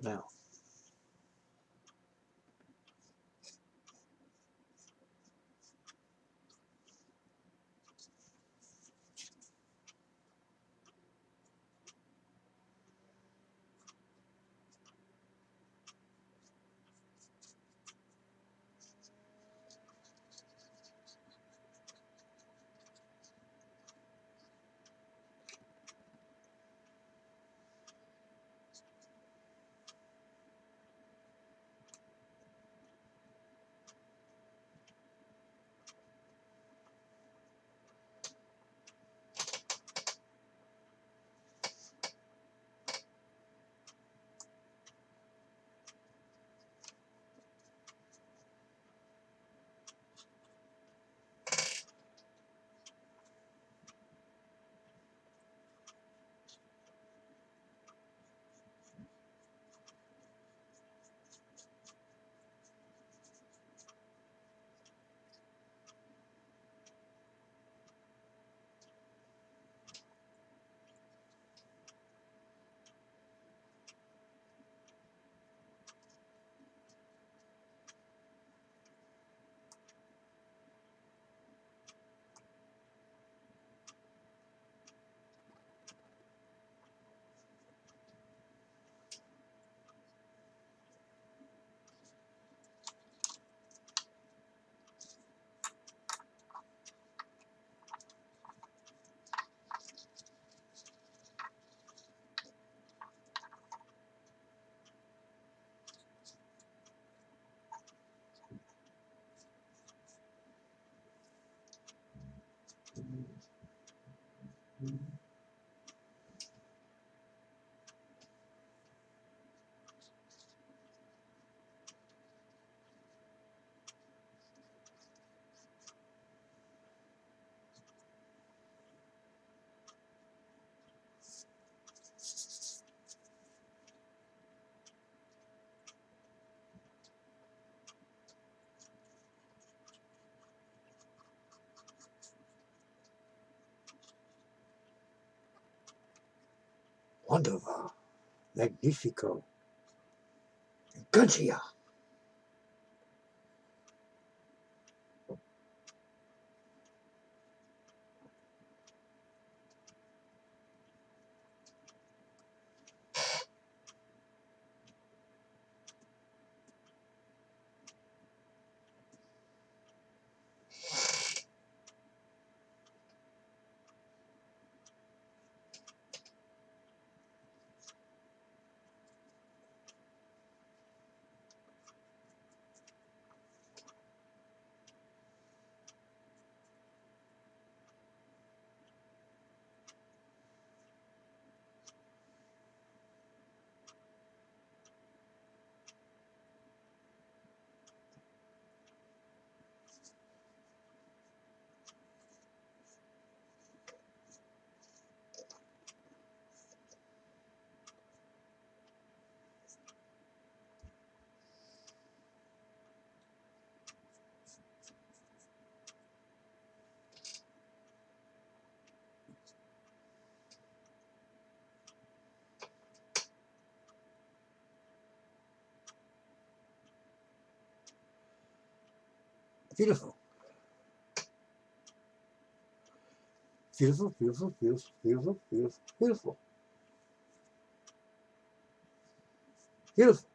Now, wonderful, magnifico, Gantsia. Beautiful. Beautiful, beautiful, beautiful, beautiful, beautiful, beautiful. Beautiful.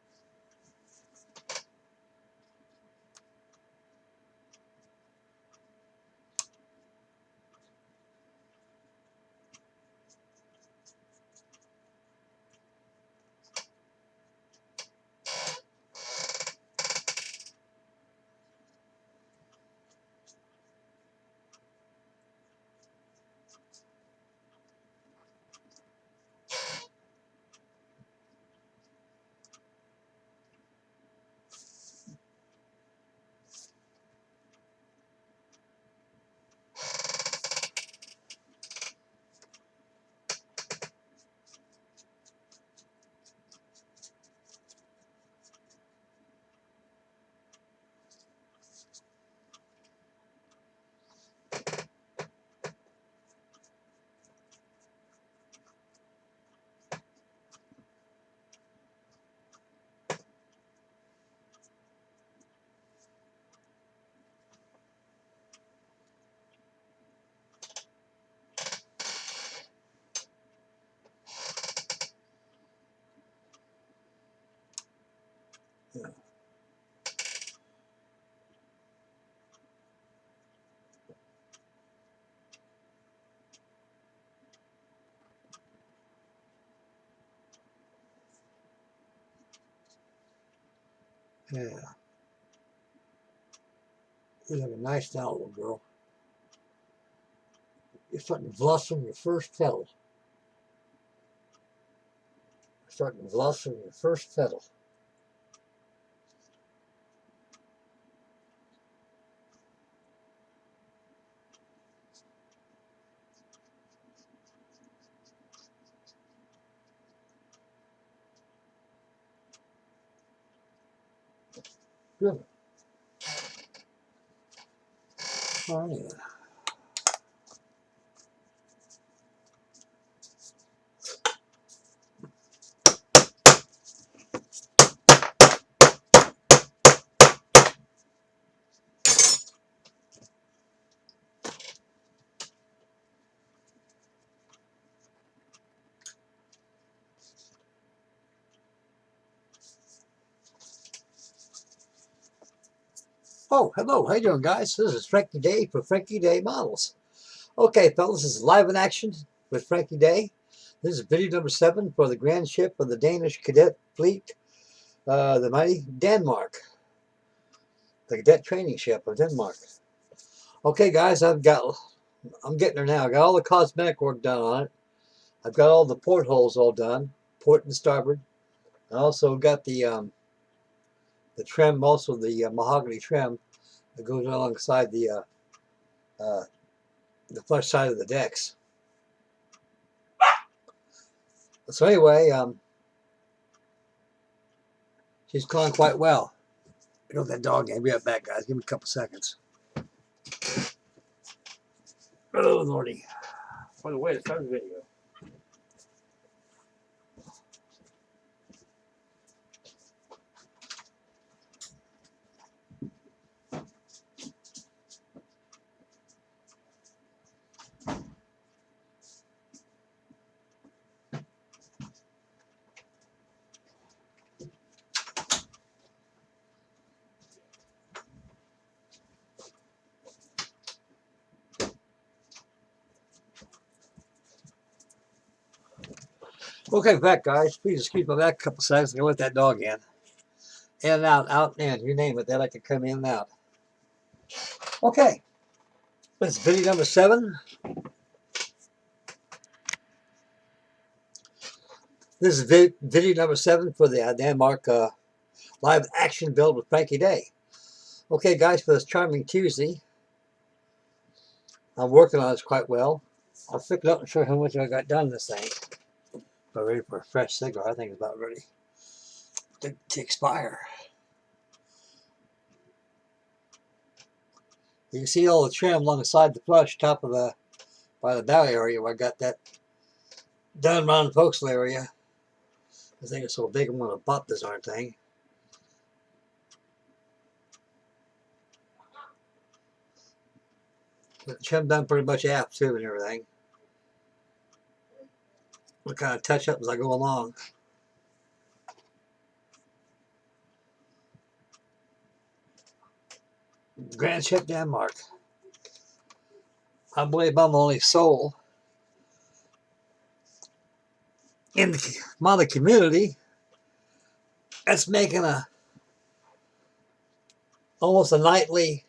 Yeah. Yeah. You look nice now, little girl. You're starting to blossom your first petal. You're starting to blossom your first petal. Good. Oh, yeah. Oh, hello. How you doing, guys? This is Frankie Day for Frankie Day Models. Okay, fellas, this is Live in Action with Frankie Day. This is video number 7 for the grand ship of the Danish cadet fleet, the mighty Danmark, the cadet training ship of Denmark. Okay, guys, I'm getting there now. I got all the cosmetic work done on it. I've got all the portholes all done, port and starboard. I also got the trim, also the mahogany trim that goes alongside the flush side of the decks. So anyway, she's going quite well. I got that dog in. I'll be right back, guys. Give me a couple seconds. Oh, Lordy. By the way, to start the video. Okay, back, guys. Please excuse me back a couple seconds. I'm going to let that dog in. In and out, out and in. You name it. They like to come in and out. Okay. This is video number 7. This is video number 7 for the Denmark live action build with Frankie Day. Okay, guys, for this charming Tuesday, I'm working on this quite well. I'll pick it up and show you how much I got done in this thing. But ready for a fresh cigar. I think it's about ready to expire. You can see all the trim alongside the flush top of the by the bow area where I got that done around the forecastle area. I think it's so big I'm going to bop this darn thing. The trim done pretty much aft too and everything. We'll kind of touch up as I go along. Grand Ship Denmark. I believe I'm the only soul in the model community that's making almost a nightly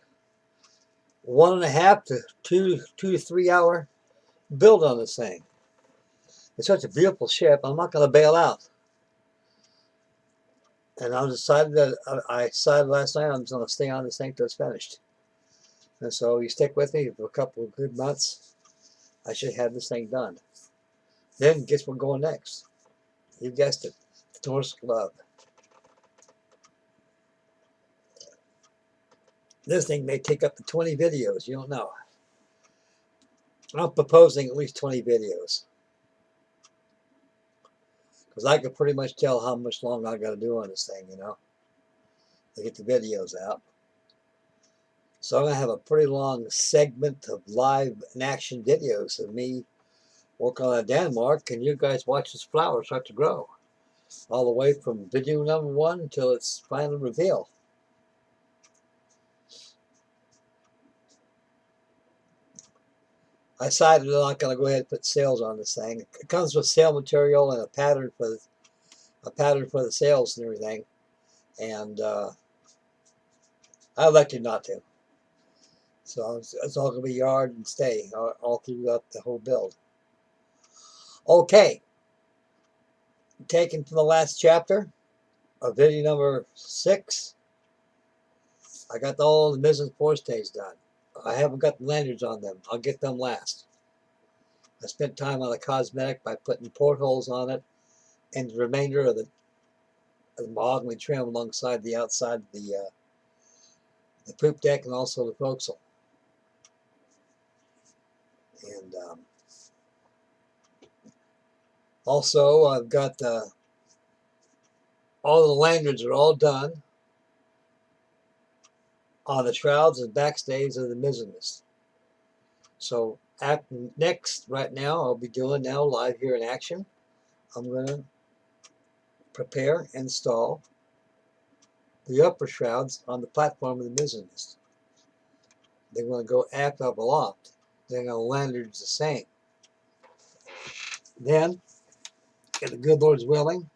1.5 to 2 to 3 hour build on this thing. It's such a beautiful ship. I'm not going to bail out. And I decided that I decided last night I'm just going to stay on this thing till it's finished. And so you stick with me for a couple of good months. I should have this thing done. Then guess what's going next? You guessed it. The Tortoise Club. This thing may take up to 20 videos. You don't know. I'm proposing at least 20 videos. Because I could pretty much tell how much longer I got to do on this thing, you know, to get the videos out. So I'm going to have a pretty long segment of live and action videos of me working on Denmark, and you guys watch this flower start to grow. all the way from video number 1 until its final reveal. I decided I'm not going to go ahead and put sales on this thing. It comes with sale material and a pattern for the sales and everything, and I elected not to. So it's all going to be yard and stay all throughout the whole build. Okay, taken from the last chapter of video number 6. I got all the mizzen forestays done. I haven't got the lanyards on them. I'll get them last. I spent time on the cosmetic by putting portholes on it and the remainder of the mahogany trim alongside the outside of the poop deck and also the forecastle. And also I've got all the lanyards are all done on the shrouds and backstays of the mizzenmast. So next, right now, I'll be doing now live here in action. I'm going to prepare and install the upper shrouds on the platform of the mizzenmast. They're going to go aft up aloft. They're going to lanyards the same. Then, if the good Lord's willing,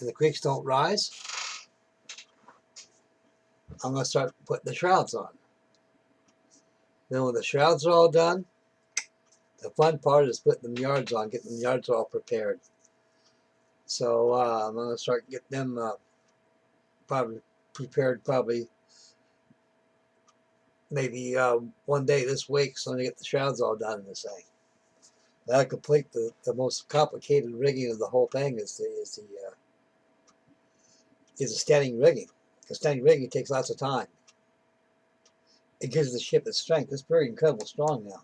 and the creeks don't rise, I'm going to start putting the shrouds on. Then when the shrouds are all done, the fun part is putting the yards on, getting the yards all prepared. So I'm going to start getting them probably prepared maybe one day this week, so I'm going to get the shrouds all done in this thing. That'll complete the most complicated rigging of the whole thing is the standing rigging. Because standing rigging takes lots of time. It gives the ship its strength. It's very incredible strong now.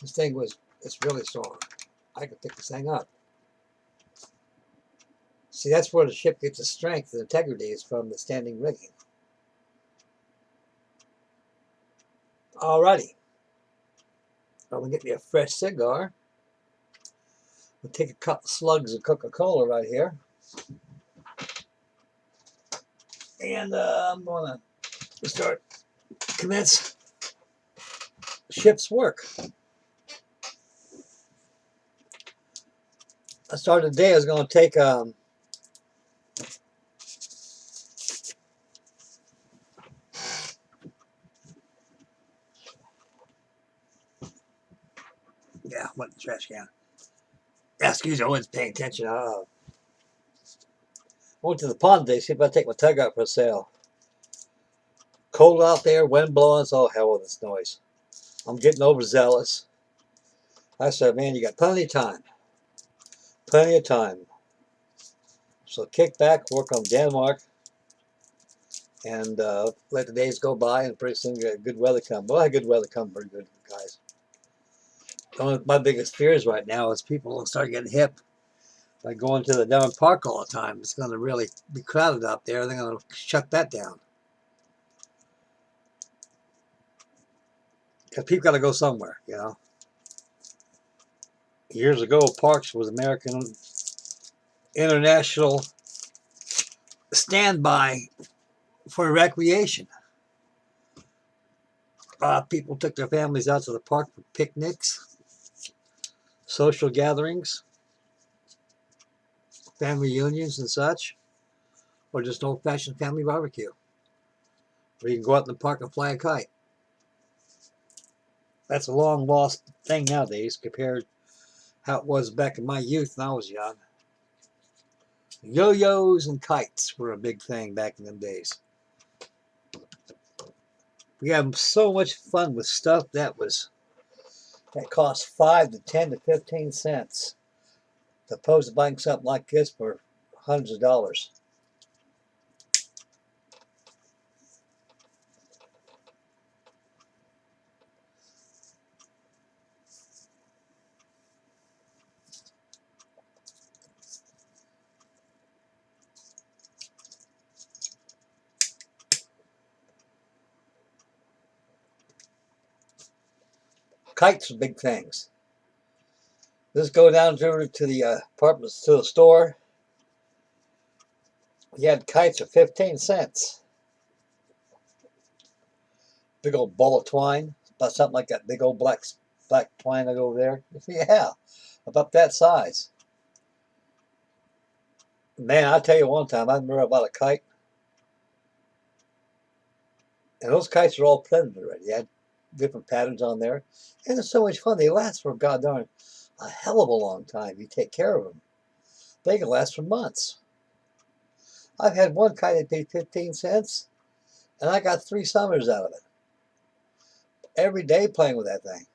This thing it's really strong. I could pick this thing up. See, that's where the ship gets its strength and integrity is from the standing rigging. Alrighty. I'm going to get me a fresh cigar. We'll take a couple slugs of Coca-Cola right here. And I'm going to commence ship's work. I started today. I was going to take went in the trash can. Yeah, excuse me, I wasn't paying attention. I went to the pond today, see if I take my tug out for a sail. Cold out there, wind blowing, so hell with this noise. I'm getting overzealous. I said, man, you got plenty of time. Plenty of time. So kick back, work on Denmark, and let the days go by, and pretty soon get good weather come. Well, I had good weather come pretty good, guys. One of my biggest fears right now is people will start getting hip by going to the Devon Park all the time. It's going to really be crowded out there. They're going to shut that down. Because people got to go somewhere, you know. Years ago, Parks was American international standby for recreation. People took their families out to the park for picnics, social gatherings, family reunions and such, or just an old-fashioned family barbecue, where you can go out in the park and fly a kite. That's a long lost thing nowadays compared to how it was back in my youth when I was young. Yo-yos and kites were a big thing back in them days. We had so much fun with stuff that cost 5 to 10 to 15 cents, as opposed to buying something like this for hundreds of dollars. Kites are big things. Let's go down to the apartments to the store. We had kites for 15 cents. Big old ball of twine, about something like that big old black twine over there. Yeah, about that size. Man, I'll tell you one time, I remember about a kite, and those kites are all printed already. They had different patterns on there, and it's so much fun. They last for god darn a hell of a long time. You take care of them. They can last for months. I've had one kite that paid 15 cents, and I got 3 summers out of it. Every day playing with that thing.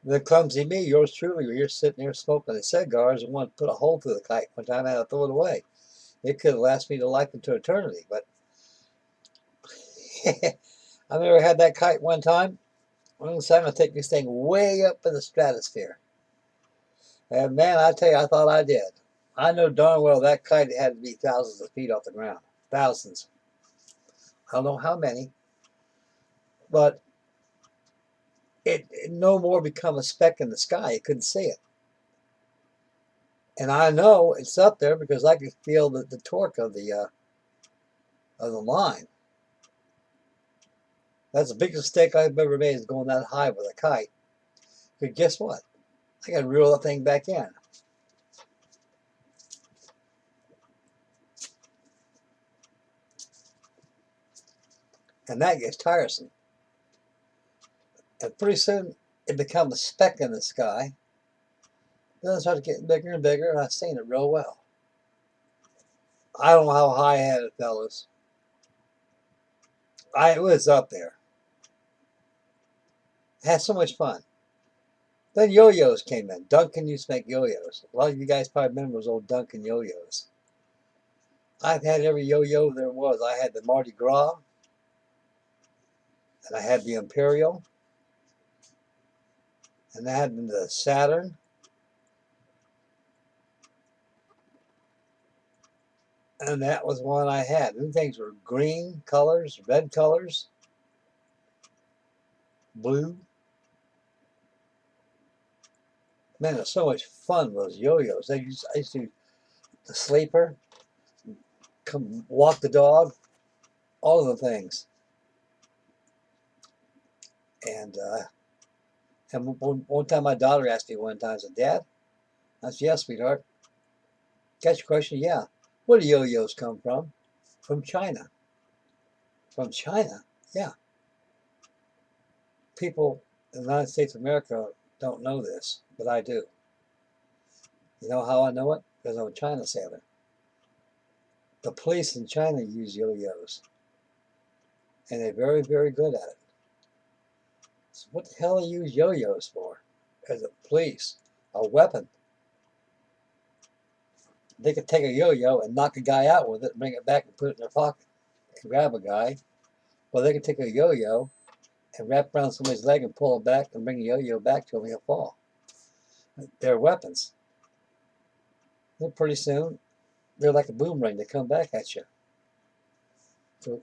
The clumsy me, yours truly, where you're sitting there smoking the cigars and want to put a hole through the kite. One time I had to throw it away. It could have lasted me to life into eternity, but I remember I had that kite one time. I'm going to take this thing way up in the stratosphere. And man, I tell you, I thought I did. I know darn well that kite had to be thousands of feet off the ground. Thousands. I don't know how many, but it no more become a speck in the sky. You couldn't see it. And I know it's up there because I could feel the torque of the line. That's the biggest mistake I've ever made, is going that high with a kite. But guess what? I got to reel that thing back in. And that gets tiresome. And pretty soon it becomes a speck in the sky. Then it started getting bigger and bigger, and I've seen it real well. I don't know how high I had it, fellas. It was up there. I had so much fun. Then yo-yos came in. Duncan used to make yo-yos. A lot of you guys probably remember those old Duncan yo-yos. I've had every yo-yo there was. I had the Mardi Gras, and I had the Imperial, and I had the Saturn, and that was one I had. Them things were green colors, red colors, blue. Man, it was so much fun, those yo-yos. I used to do the sleeper, come walk the dog, all of the things. And one time my daughter asked me one time, I said, Dad? I said, yes, sweetheart. Got your question? Yeah. Where do yo-yos come from? From China. From China? Yeah. People in the United States of America don't know this, but I do. You know how I know it? Because I'm a China sailor. The police in China use yo-yos, and they're very, very good at it. So what the hell do you use yo-yos for? As a police, a weapon. They could take a yo-yo and knock a guy out with it, bring it back and put it in their pocket and grab a guy. Well, they could take a yo-yo and wrap around somebody's leg and pull it back and bring the yo-yo back to him and he'll fall. They're weapons. Then pretty soon, they're like a boomerang. They come back at you. So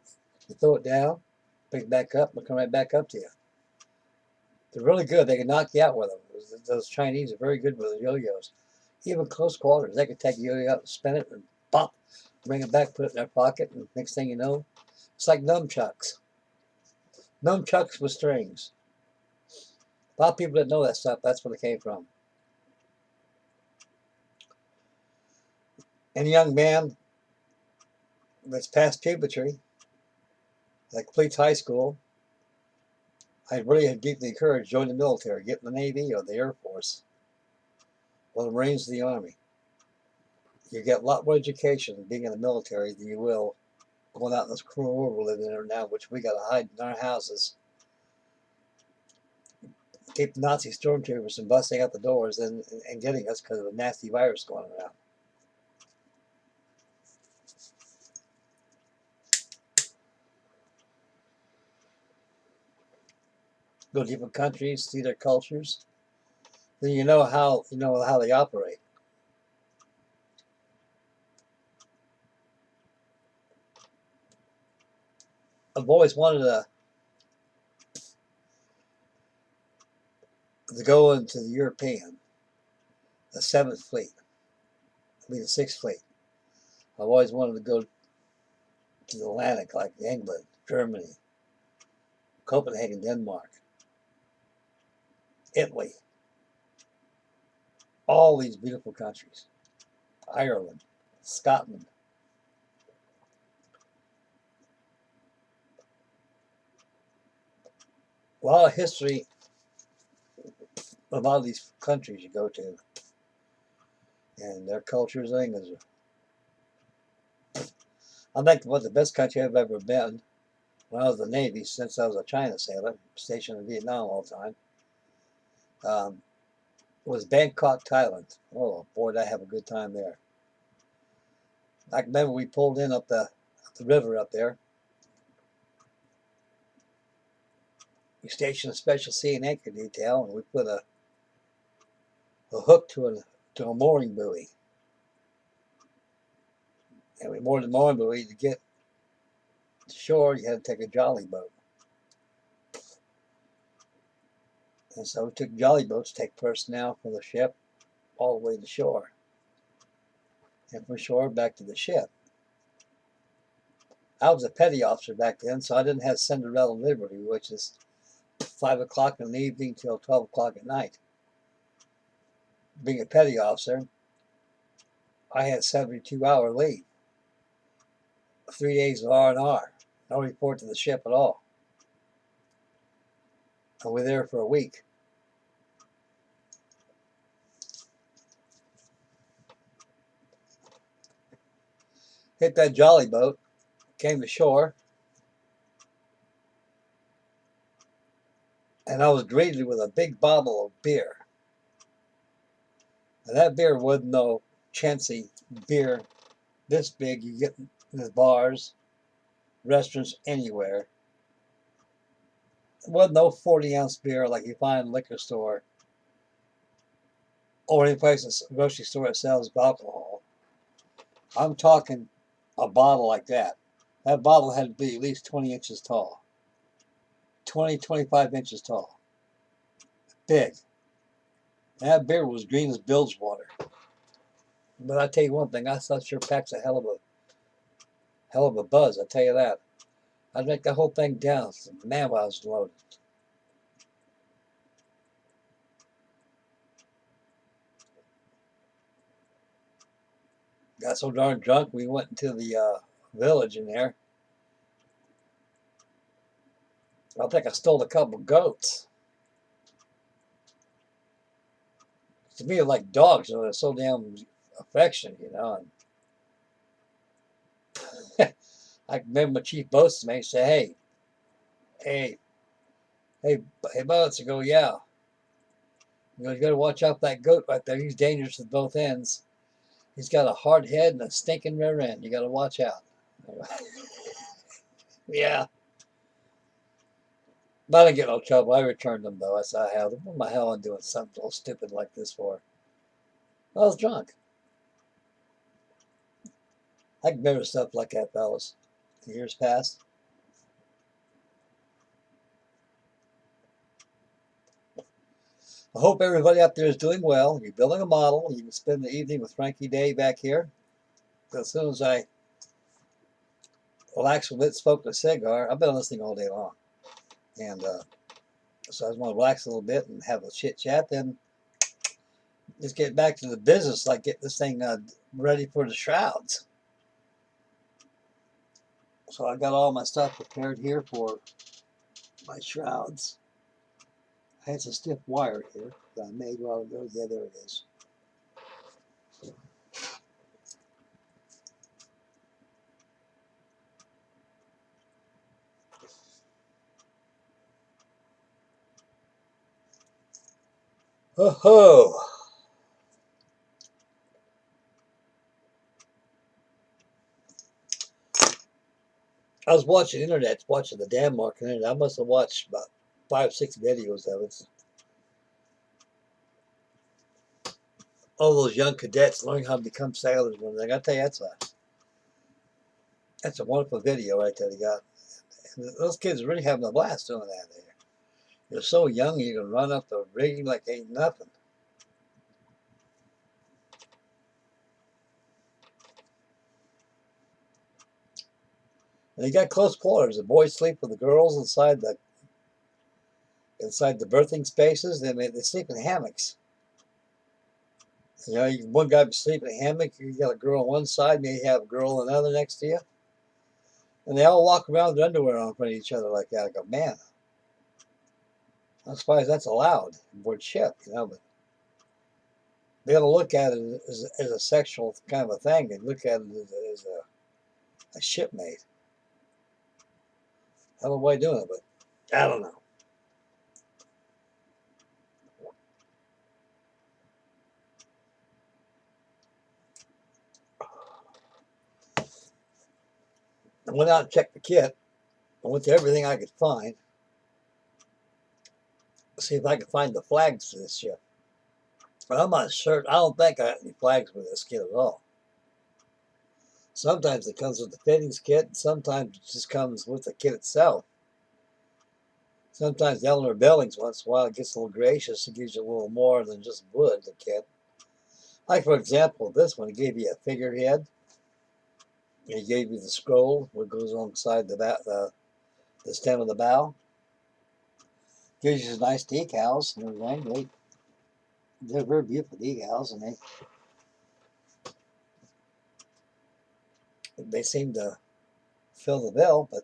you throw it down, pick it back up, and come right back up to you. They're really good. They can knock you out with them. Those Chinese are very good with the yo-yos. Even close quarters, they can take a yo-yo out and spin it and pop, bring it back, put it in their pocket, and next thing you know, it's like nunchucks. Nunchucks with strings. A lot of people didn't know that stuff. That's where they came from. Any young man that's past puberty, that completes high school, I really deeply encourage join the military. Get in the Navy or the Air Force or the Marines or the Army. You get a lot more education being in the military than you will going out in this cruel world we're living in now, which we got to hide in our houses. Keep the Nazi stormtroopers from busting out the doors and getting us because of a nasty virus going around. Go to different countries, see their cultures, then you know how they operate. I've always wanted to go into the European, the 7th Fleet, I mean the 6th Fleet. I've always wanted to go to the Atlantic, like England, Germany, Copenhagen, Denmark, Italy, all these beautiful countries, Ireland, Scotland. A lot of history, a lot of these countries you go to, and their cultures and things. I think the best country I've ever been when I was in the Navy, since I was a China sailor, stationed in Vietnam all the time, was Bangkok, Thailand. Oh boy, did I have a good time there. I can remember we pulled in up the river up there. We stationed a special sea and anchor detail, and we put a hook to a mooring buoy. And we moored the mooring buoy. To get to shore, you had to take a jolly boat. And so we took jolly boats to take personnel from the ship all the way to shore. And from shore back to the ship. I was a petty officer back then, so I didn't have Cinderella Liberty, which is 5 o'clock in the evening till 12 o'clock at night. Being a petty officer, I had 72-hour leave. 3 days of R&R. No report to the ship at all. And we're there for a week. Hit that jolly boat, came to shore, and I was greeted with a big bottle of beer. And that beer wasn't no chancy beer this big you get in the bars, restaurants, anywhere. It wasn't no 40-ounce beer like you find in a liquor store or any place, a grocery store that sells alcohol. I'm talking a bottle like that. That bottle had to be at least 20 inches tall. 20, 25 inches tall. Big. And that beer was green as bilge water. But I tell you one thing, I thought sure packs a hell of a buzz, I tell you that. I'd make the whole thing down. Man, I was loaded. Got so darn drunk, we went into the village in there. I think I stole a couple of goats. To me, they're like dogs, you know, they're so damn affectionate, you know. And I remember my chief boatswain say, hey, boats. I go, yeah. You know, you got to watch out for that goat right there. He's dangerous at both ends. He's got a hard head and a stinking rear end. You got to watch out. Yeah. But I didn't get no trouble. I returned them, though. I said, what the hell am I doing something so stupid like this for? I was drunk. I can remember stuff like that, fellas. The years past. I hope everybody out there is doing well. You're building a model. You can spend the evening with Frankie Day back here. As soon as I relax a bit, smoke a cigar, I've been listening all day long. And so I just want to relax a little bit and have a chit chat. Then just get back to the business, like get this thing ready for the shrouds. So I got all my stuff prepared here for my shrouds. I had some stiff wire here that I made a while ago. Yeah, there it is. Oh-ho! I was watching the internet, watching the Danmark internet. I must have watched about 5, 6 videos of it. All those young cadets learning how to become sailors and everything. I tell you, that's a wonderful video right there they got. And those kids are really having a blast doing that there. You're so young, you can run up the rigging like ain't nothing. And they got close quarters. The boys sleep with the girls inside the birthing spaces. They sleep in hammocks. You know, one guy would sleep in a hammock. You got a girl on one side, maybe have a girl on another next to you, and they all walk around with their underwear on in front of each other like that. I go, man, I'm surprised that's allowed aboard ship. You know, but they don't look at it as a sexual kind of a thing. They look at it as a shipmate. Hell of a way of doing it, but I don't know. I went out and checked the kit. I went to everything I could find. See if I could find the flags for this ship. But I'm not sure. I don't think I got any flags with this kit at all. Sometimes it comes with the fittings kit, and sometimes it just comes with the kit itself. Sometimes Eleanor Billings, once in a while, gets a little gracious and gives you a little more than just wood, the kit. Like, for example, this one, it gave you a figurehead. It gave you the scroll, what goes alongside the stem of the bow. Gives you some nice decals and everything. They're very beautiful decals, and they seem to fill the bill, but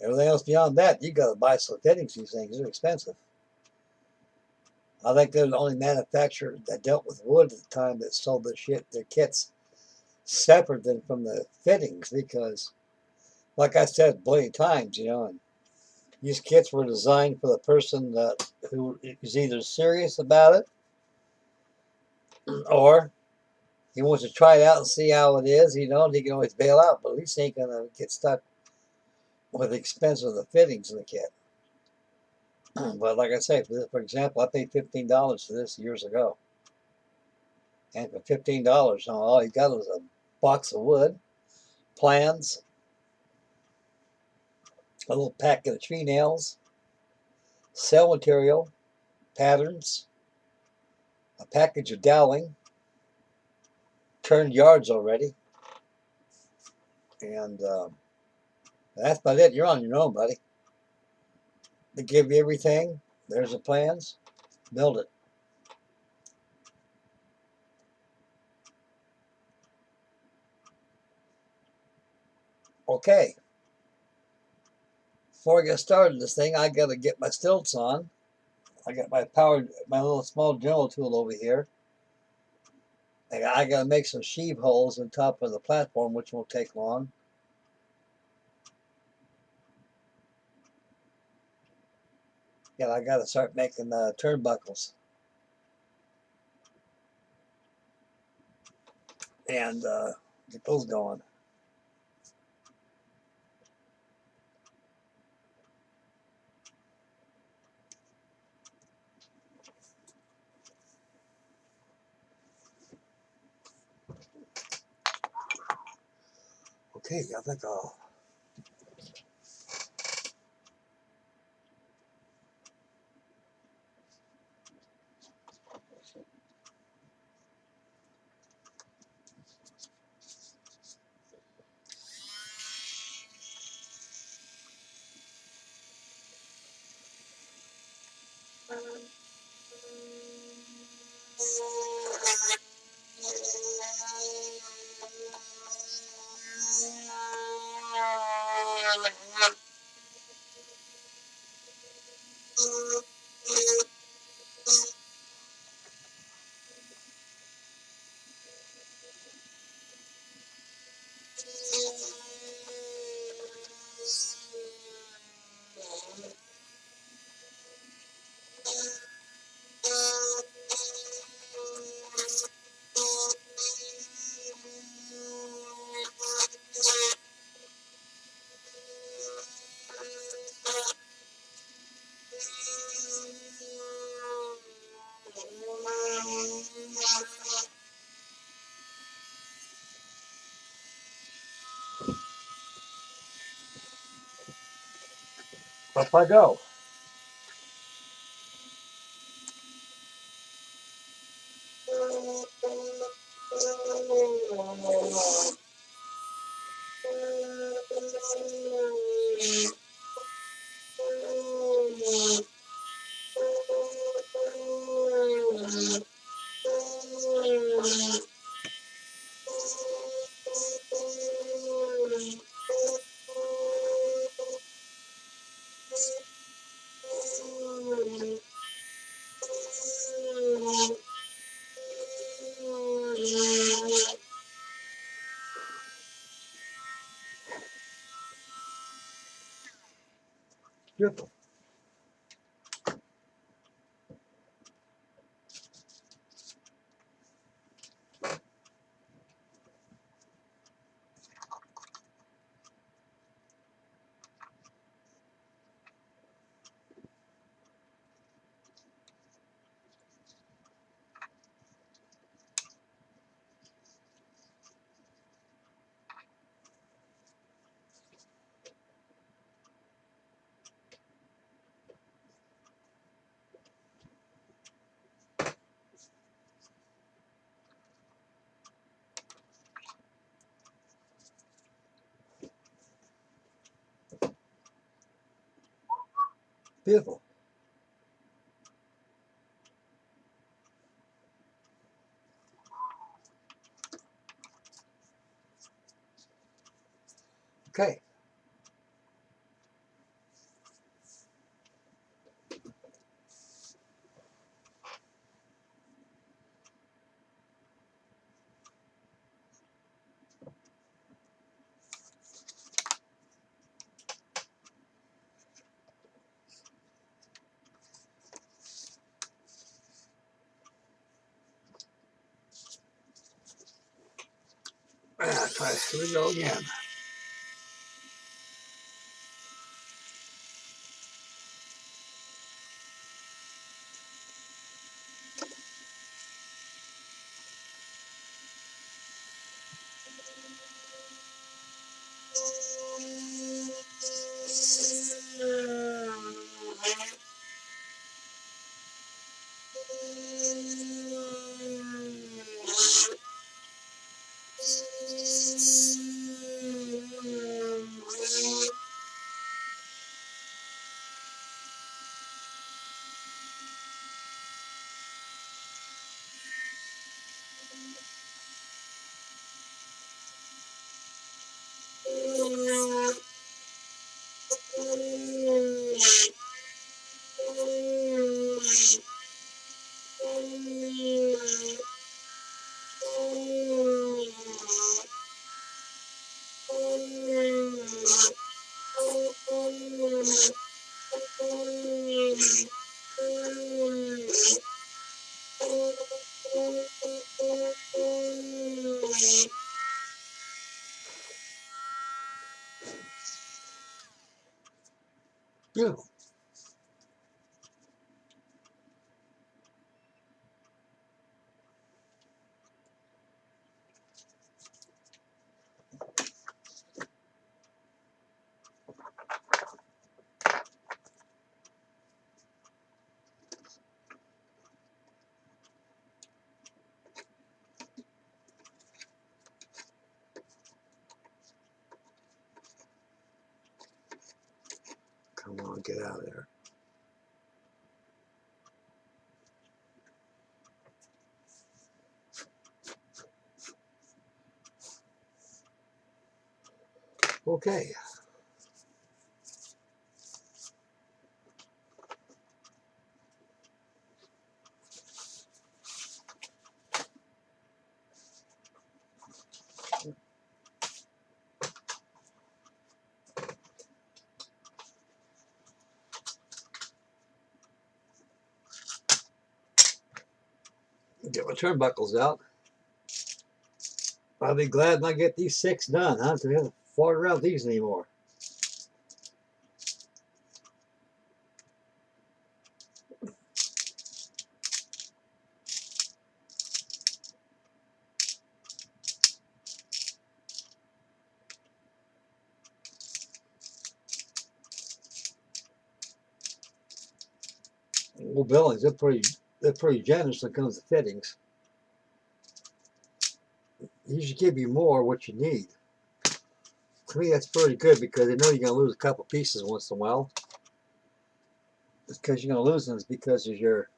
everything else beyond that, you got to buy some fittings. These things are expensive. I think they're the only manufacturer that dealt with wood at the time that sold their kits separate than from the fittings, because, like I said a billion times, you know, and these kits were designed for the person who is either serious about it or he wants to try it out and see how it is, you know, and he can always bail out, but at least he ain't going to get stuck with the expense of the fittings in the kit. But like I say, for example, I paid $15 for this years ago. And for $15, all you got was a box of wood, plans, a little packet of tree nails, cell material, patterns, a package of doweling, turned yards already, and that's about it. You're on your own, buddy. They give you everything. There's the plans. Build it. Okay. Before I get started this thing, I got to get my stilts on. I got my little small drill tool over here. I got to make some sheave holes on top of the platform, which won't take long. Yeah, I got to start making turnbuckles and get those going. Okay, I think I'll. Off I go. Beautiful. Beautiful. Okay. Here we go again. Beautiful. Come on, get out of there. Okay. Get my turnbuckles out. I'll be glad when I get these 6 done, huh? So we haven't fought around these anymore. Old Billings, they're pretty generous when it comes to fittings. They usually give you more what you need. To me, that's pretty good because they know you're going to lose a couple pieces once in a while. It's because you're going to lose them is because of your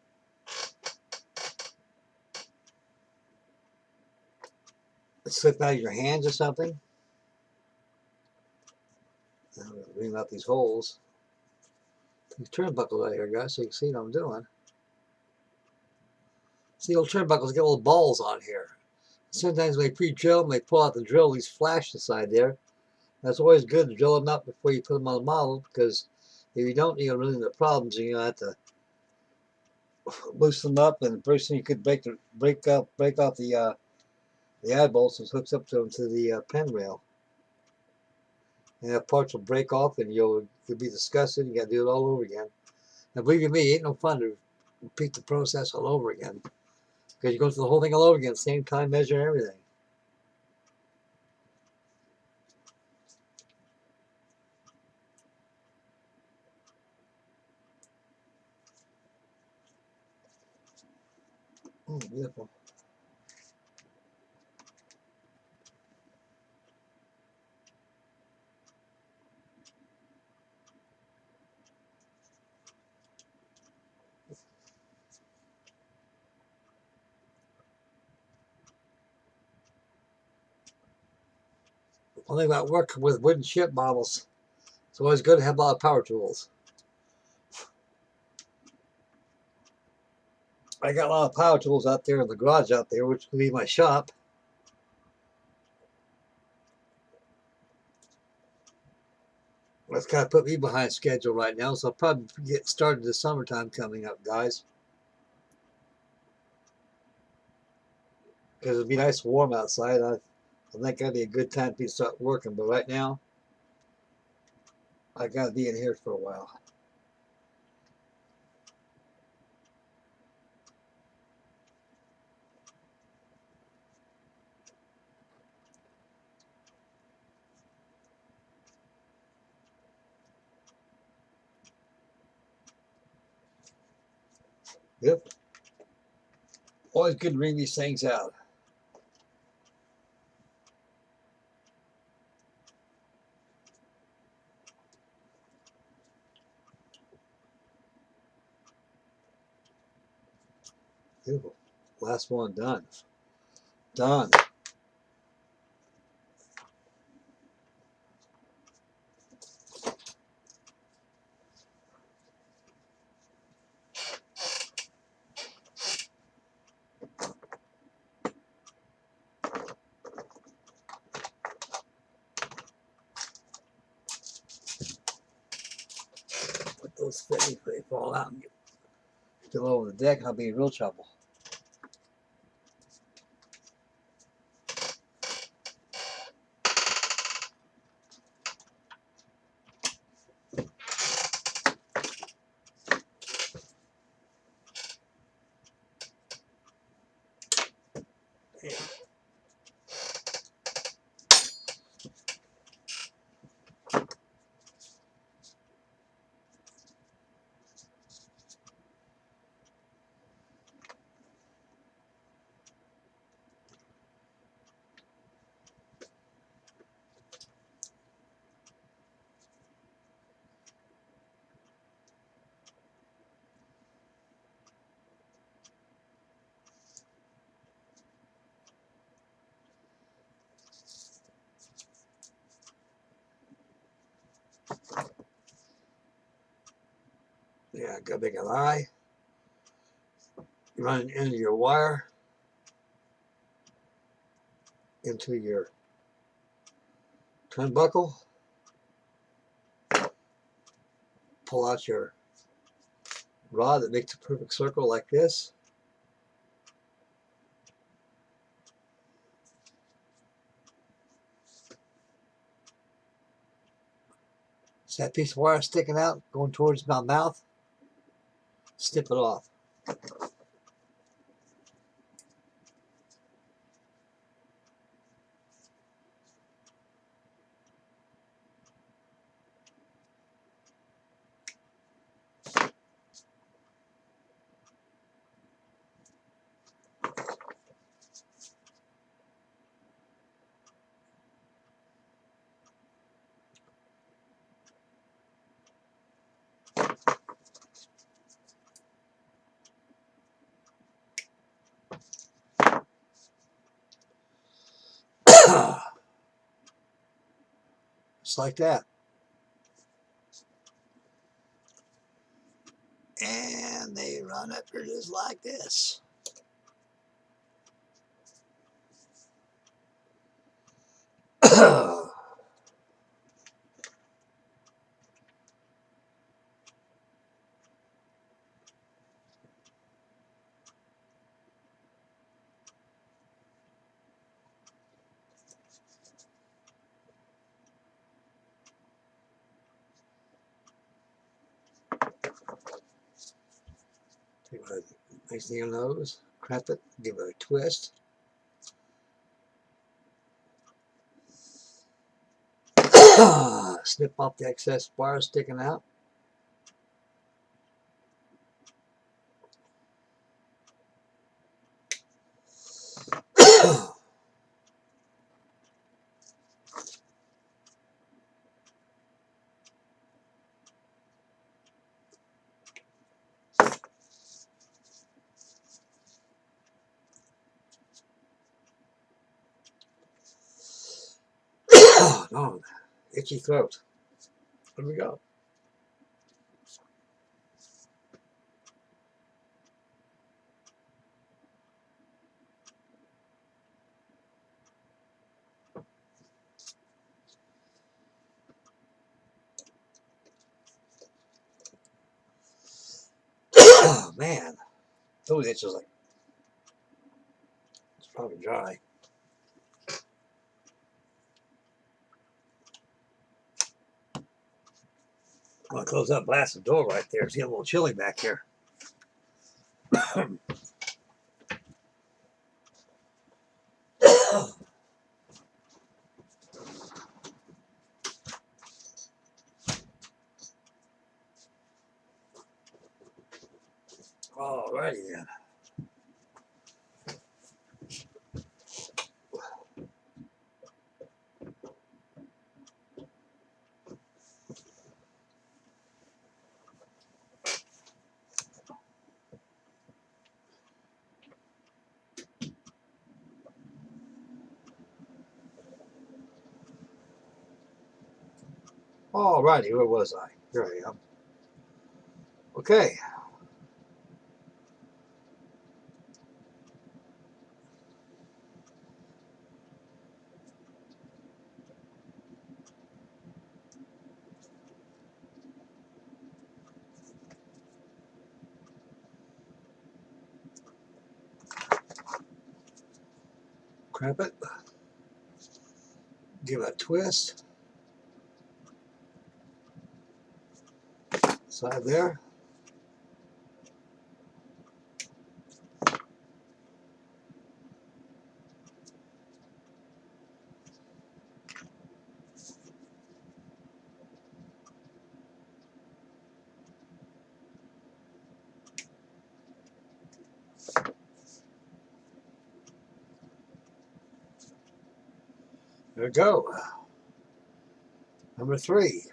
slip out of your hands or something. I'm going to bring out these holes. These turnbuckles out here, guys, so you can see what I'm doing. See, old turnbuckles get little balls on here. Sometimes when they pre-drill them, they pull out the drill, these flash inside there. That's always good to drill them out before you put them on the model because If you don't, you're running into problems, and you'll have to loosen them up. And the person you could break off the eye bolts that hooks up to the pen rail. And that parts will break off, and you'll be disgusted. You got to do it all over again. And believe you me, it ain't no fun to repeat the process all over again, because you go through the whole thing all over again, same time measure and everything. Beautiful. One thing about working with wooden ship models, it's always good to have a lot of power tools. I got a lot of power tools out there in the garage out there, which could be my shop. That's kind of put me behind schedule right now, so I'll probably get started this summertime coming up, guys. Because it'll be nice and warm outside. I think that'd be a good time to start working, but right now, I gotta be in here for a while. Yep. Always good to ring these things out. Beautiful. Last one done. Done. Put those fit before they fall out and get still over the deck. I'll be in real trouble. Damn. Yeah, got to make an eye. Run it into your wire, into your turnbuckle. Pull out your rod that makes a perfect circle like this. See that piece of wire sticking out, going towards my mouth? Snip it off. Just like that. And they run up here just like this. Give it a nice needle nose, crimp it, give it a twist. Snip off the excess wire sticking out. Oh, no, itchy throat. Here we go. Oh, man. Those itches like, it's probably dry. I'm going to close up, blast the door right there. It's getting a little chilly back here. Alrighty then. Alrighty, where was I? Here I am. Okay. Crimp it. Give it a twist. Side there. There we go. Number 3.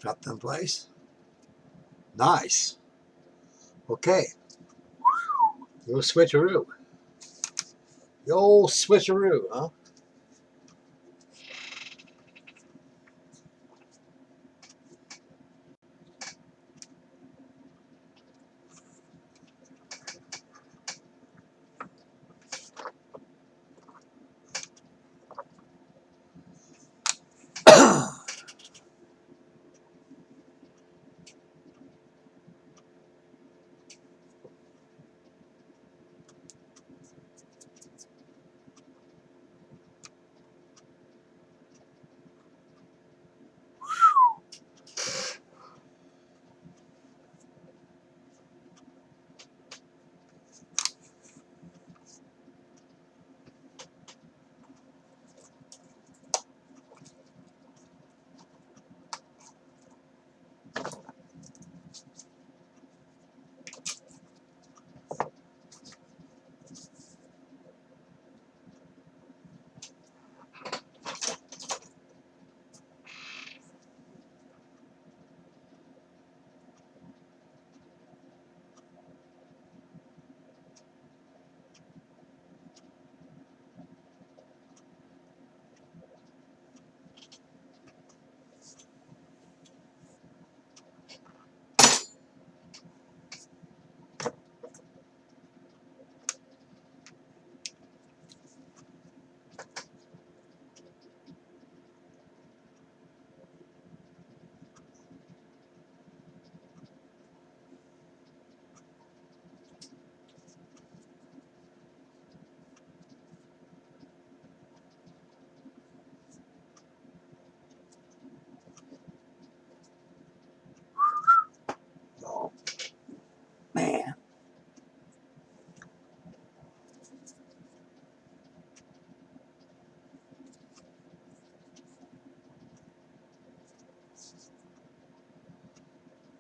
Drop them in place. Nice. Okay. The old switcheroo. The old switcheroo, huh?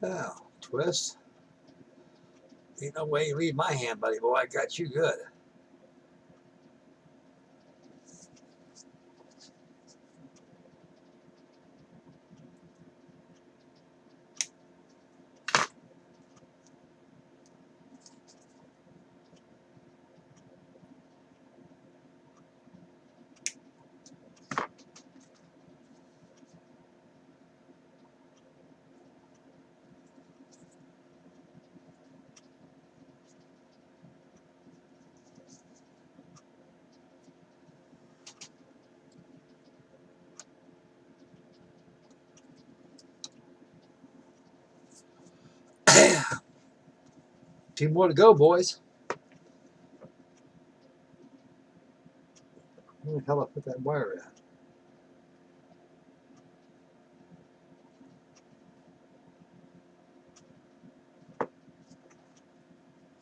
Oh, twist. Ain't no way you leave my hand, buddy boy. I got you good. Two more to go, boys. Where the hell I put that wire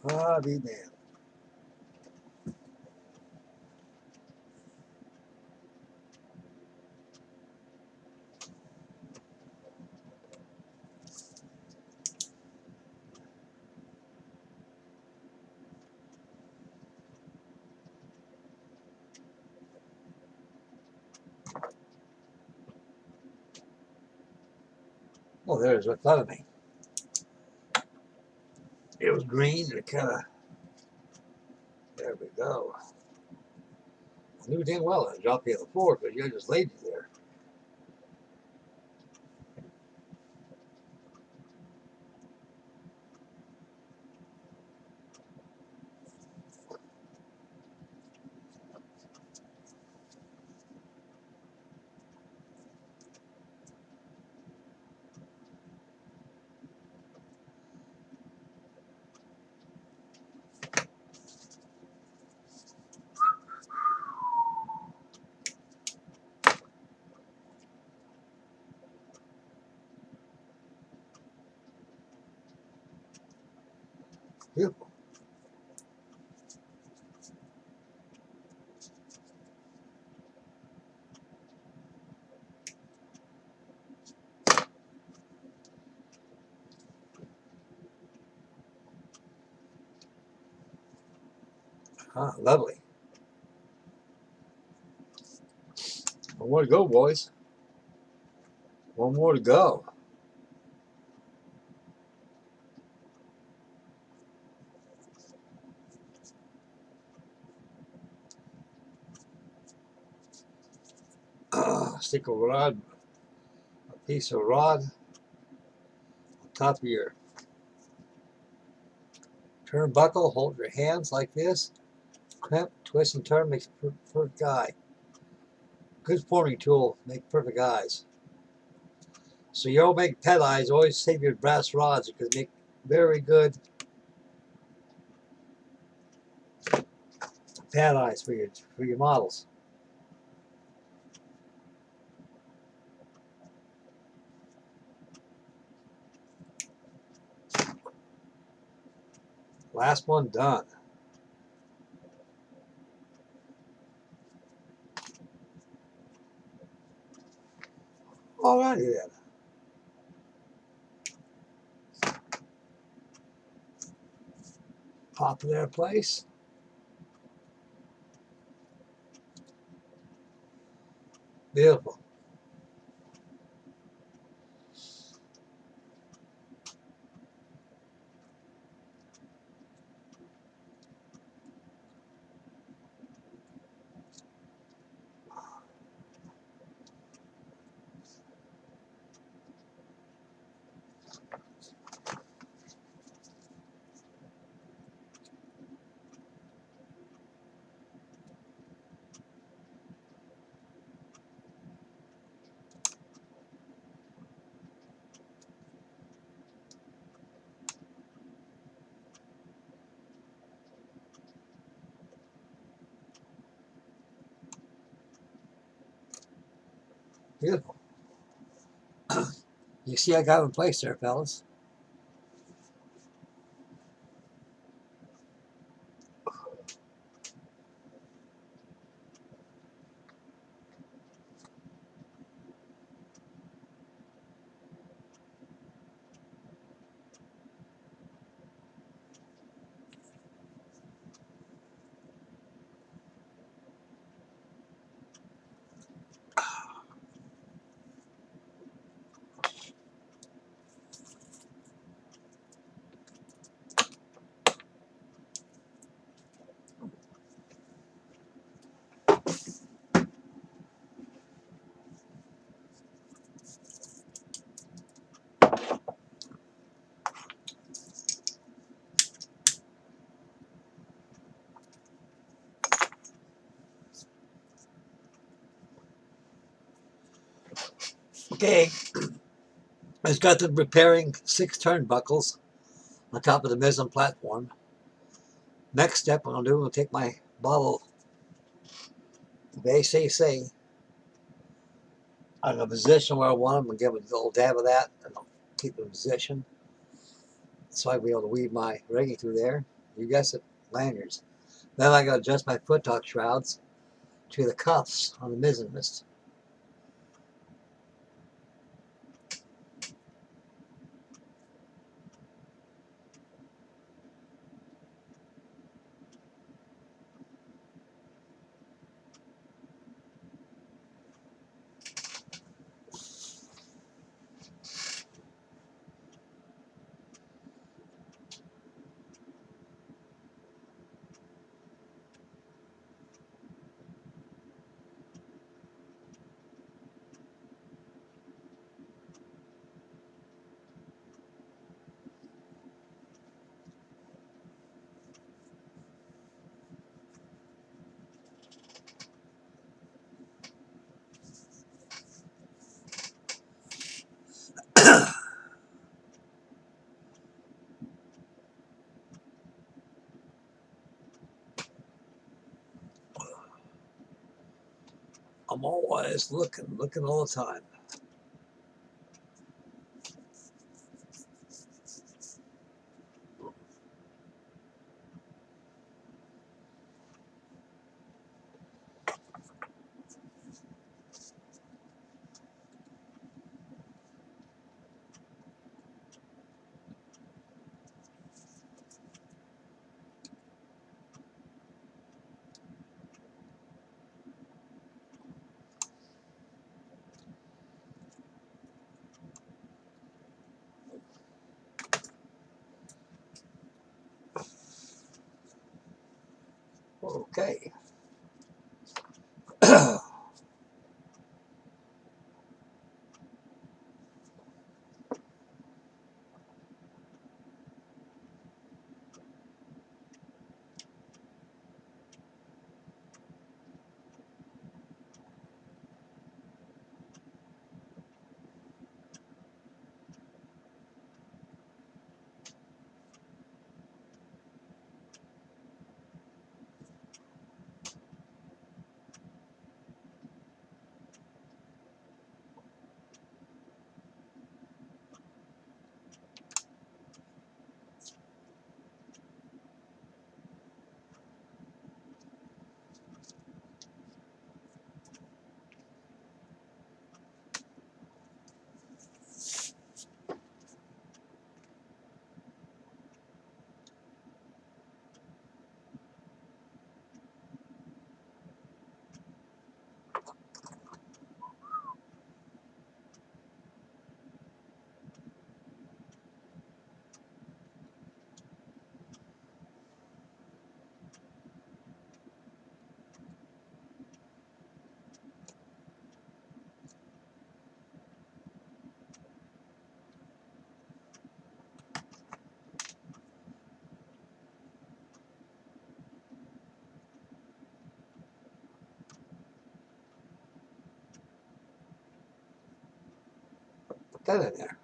at? Ah, be damned. Oh, there's what's out of me. It was green and it kind of, there we go. I knew damn well I'd drop you on the floor because you just laid you there. Beautiful. Ah, lovely. One more to go, boys. One more to go. Stick a rod, a piece of rod on top of your turnbuckle. Hold your hands like this. Crimp, twist, and turn makes a perfect eye. Good forming tool, make perfect eyes. So you don't make pet eyes, always save your brass rods because they make very good pet eyes for your models. Last one done. Alrighty then. Pop in their place. Beautiful. Beautiful. You see I got them in place there, fellas. Okay, I just got to repairing 6 turnbuckles on top of the mizzen platform. Next step I'm going to do is take my bottle of ACC out of a position where I want them and give it a little dab of that and I'll keep it in position so I'll be able to weave my rigging through there. You guessed it, lanyards. Then I got to adjust my foot dock shrouds to the cuffs on the mizzen mast. I'm always looking all the time. Okay. Put that in there.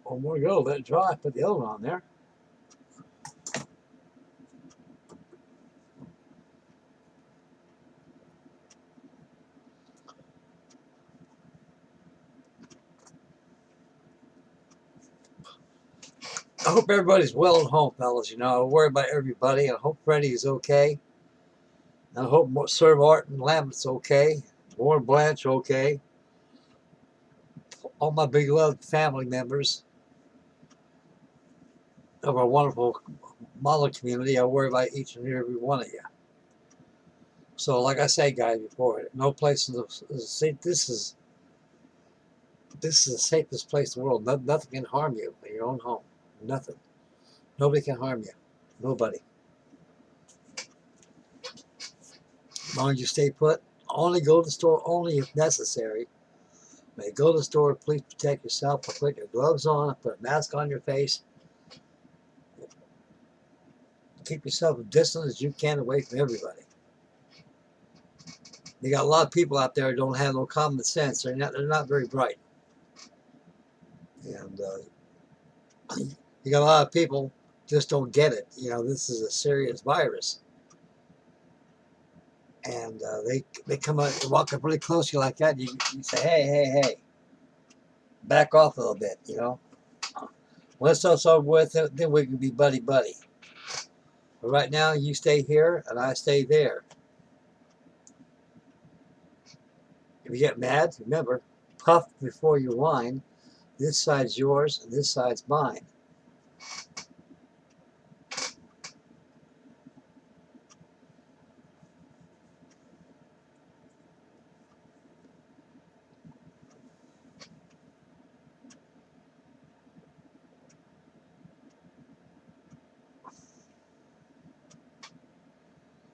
One more to go, let it dry, put the other one on there. I hope everybody's well at home, fellas. You know, I worry about everybody. I hope Freddie is okay. And I hope Sir Martin Lambett's okay. Warren Blanche okay. All my big loved family members of our wonderful model community. I worry about each and every one of you. So, like I say, guys, before, no place in the this is the safest place in the world. Nothing can harm you in your own home. Nothing. Nobody can harm you. Nobody. As long as you stay put, only go to the store only if necessary. When you go to the store, please protect yourself. Put your gloves on. Put a mask on your face. Keep yourself as distant as you can away from everybody. You got a lot of people out there who don't have no common sense. They're not very bright. And you got a lot of people just don't get it. You know, this is a serious virus. And they come up, walk up really close to you like that. And you say, hey, back off a little bit, you know. Once that's over with, then we can be buddy. But right now, you stay here and I stay there. If you get mad, remember, puff before you whine. This side's yours and this side's mine.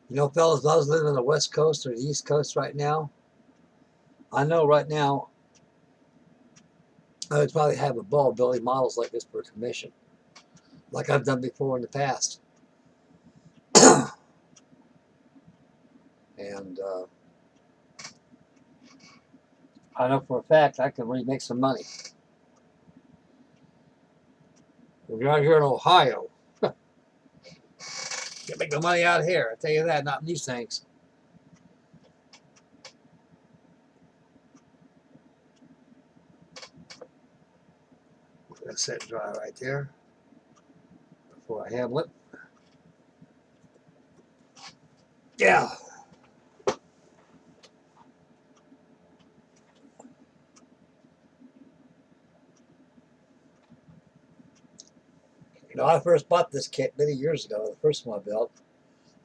You know, fellas, if I was living on the West Coast or the East Coast right now, I know right now I would probably have a ball building models like this for commission, like I've done before in the past. And I know for a fact I can really make some money. If you're out here in Ohio, you can make the money out here. I tell you that, not in these things. Let's set it dry right there before I handle it. Yeah. You know, I first bought this kit many years ago, the first one I built.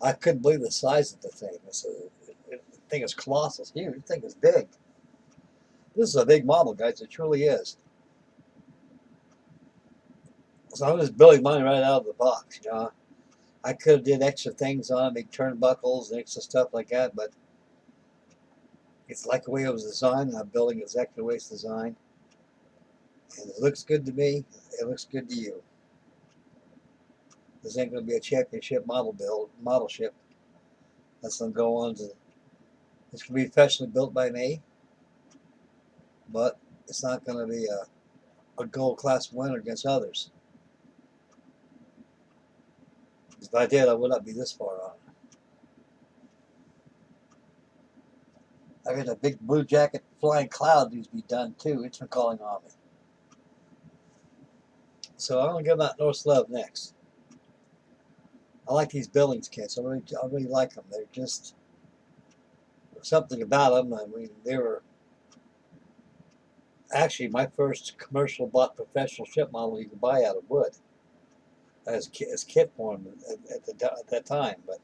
I couldn't believe the size of the thing. The thing is colossal, it's huge. The thing is big. This is a big model, guys. It truly is. So I'm just building mine right out of the box. You know, I could have did extra things on it, make turnbuckles and extra stuff like that, but it's like the way it was designed. I'm building exactly the way it's designed, and it looks good to me. It looks good to you. This ain't going to be a championship model ship. That's going to go on to. It's going to be professionally built by me, but it's not going to be a gold class winner against others. If I did, I would not be this far on. I got a big blue jacket flying cloud needs to be done too. It's been calling on me. So I'm gonna give that North Love next. I like these Billings kits. I really like them. They're just something about them. I mean, they were actually my first commercial bought professional ship model you could buy out of wood as kit form at that time. But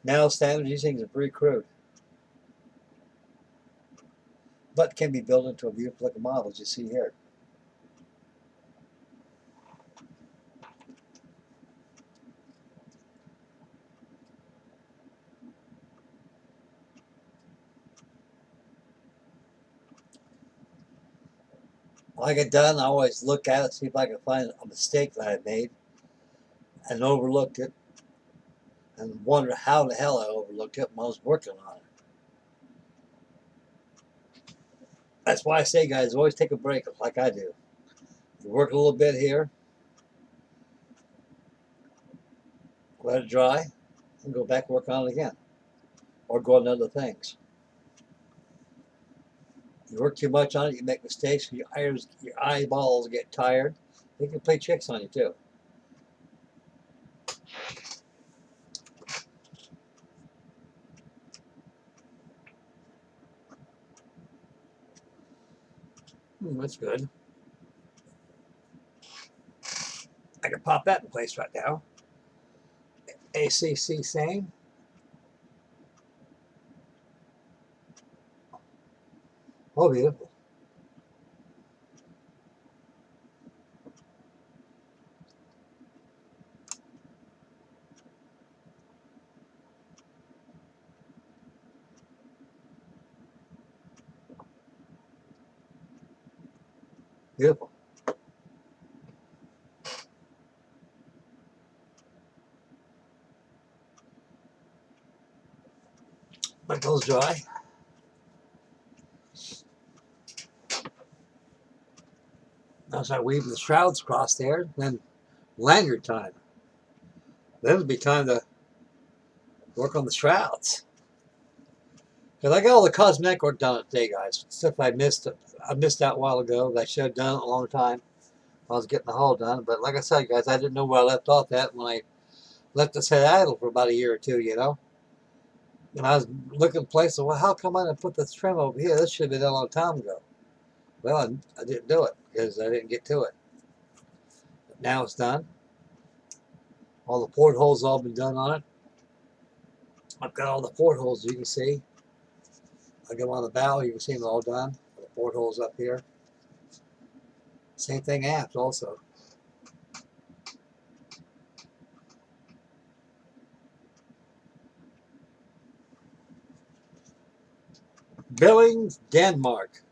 now standard, these things are pretty crude, but can be built into a beautiful looking model as you see here. When I get done, I always look at it, see if I can find a mistake that I made and overlooked it, and wonder how the hell I overlooked it when I was working on it. That's why I say, guys, always take a break like I do. You work a little bit here, let it dry, and go back and work on it again. Or go on other things. You work too much on it, you make mistakes, your eyeballs get tired. They can play tricks on you too. That's good. I can pop that in place right now. ACC same. Oh, beautiful. Beautiful. Let those dry. Now as I weave the shrouds across there, then lanyard time. Then it'll be time to work on the shrouds. Because I got all the cosmetic work done today, guys. Stuff I missed out a while ago that I should have done it a long time. I was getting the hull done. But like I said, guys, I didn't know where I left off at when I left this head idle for about a year or two, you know. And I was looking at places, well, how come I didn't put this trim over here? This should have been done a long time ago. Well, I didn't do it because I didn't get to it. But now it's done. All the portholes all been done on it. I've got all the portholes, you can see. I go on the bow, you can see them all done. The portholes up here. Same thing aft also. Billings, Denmark.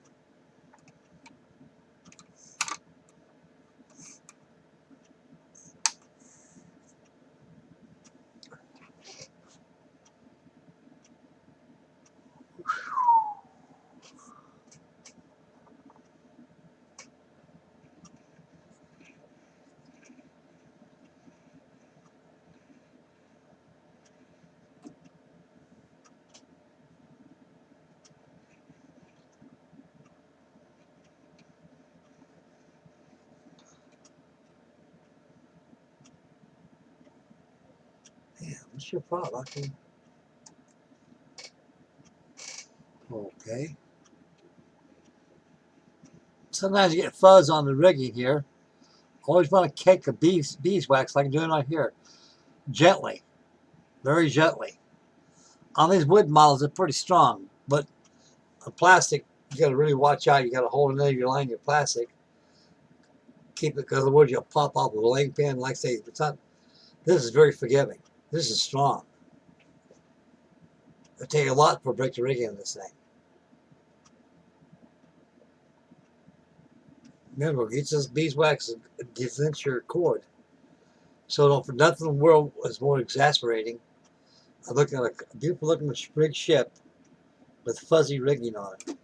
Yeah, what's your problem? Okay. Sometimes you get fuzz on the rigging here. Always want to cake the beeswax like I'm doing right here. Gently. Very gently. On these wood models, they're pretty strong. But on plastic, you got to really watch out. You got to hold it in your line, your plastic. Keep it, because otherwise you'll pop off with a laying pin. Like I say, it's not, this is very forgiving. This is strong. It'll take a lot for break the rig in this thing. Remember, get this beeswax gets into your cord. So don't, for nothing in the world is more exasperating. I'm looking at a beautiful looking rig ship with fuzzy rigging on it.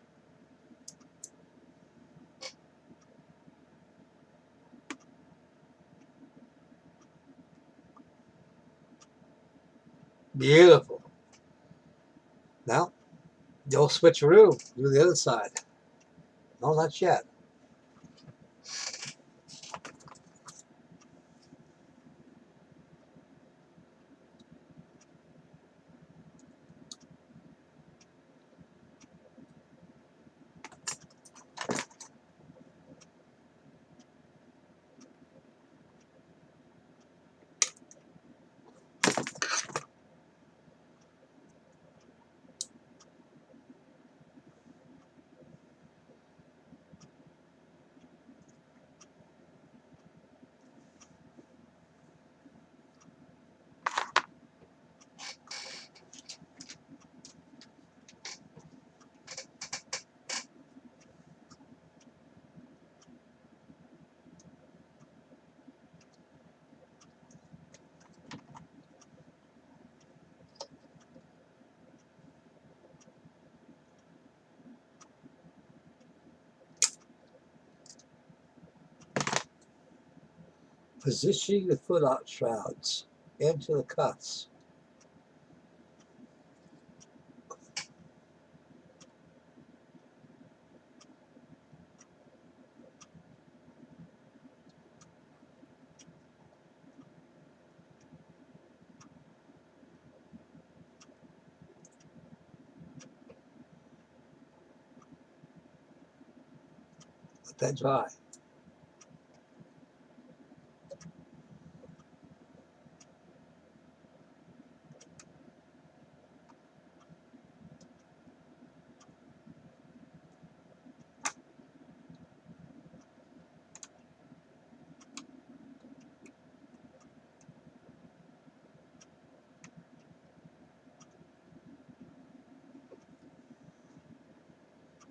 Beautiful. Now, you'll switcheroo, do the other side. No, not yet. Positioning the foot out shrouds into the cuffs. Let that dry.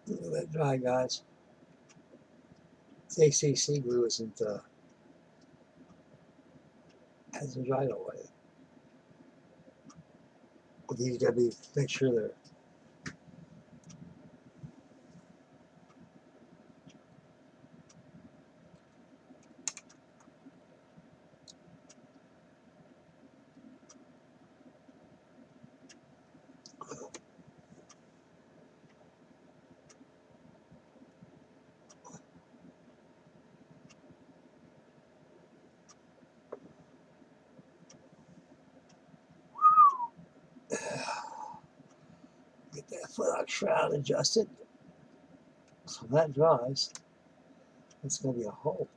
Let that dry, guys. The ACC glue hasn't dried all the way. But these gotta be, make sure they're get that foot out shroud adjusted. So when that dries, it's gonna be a hole.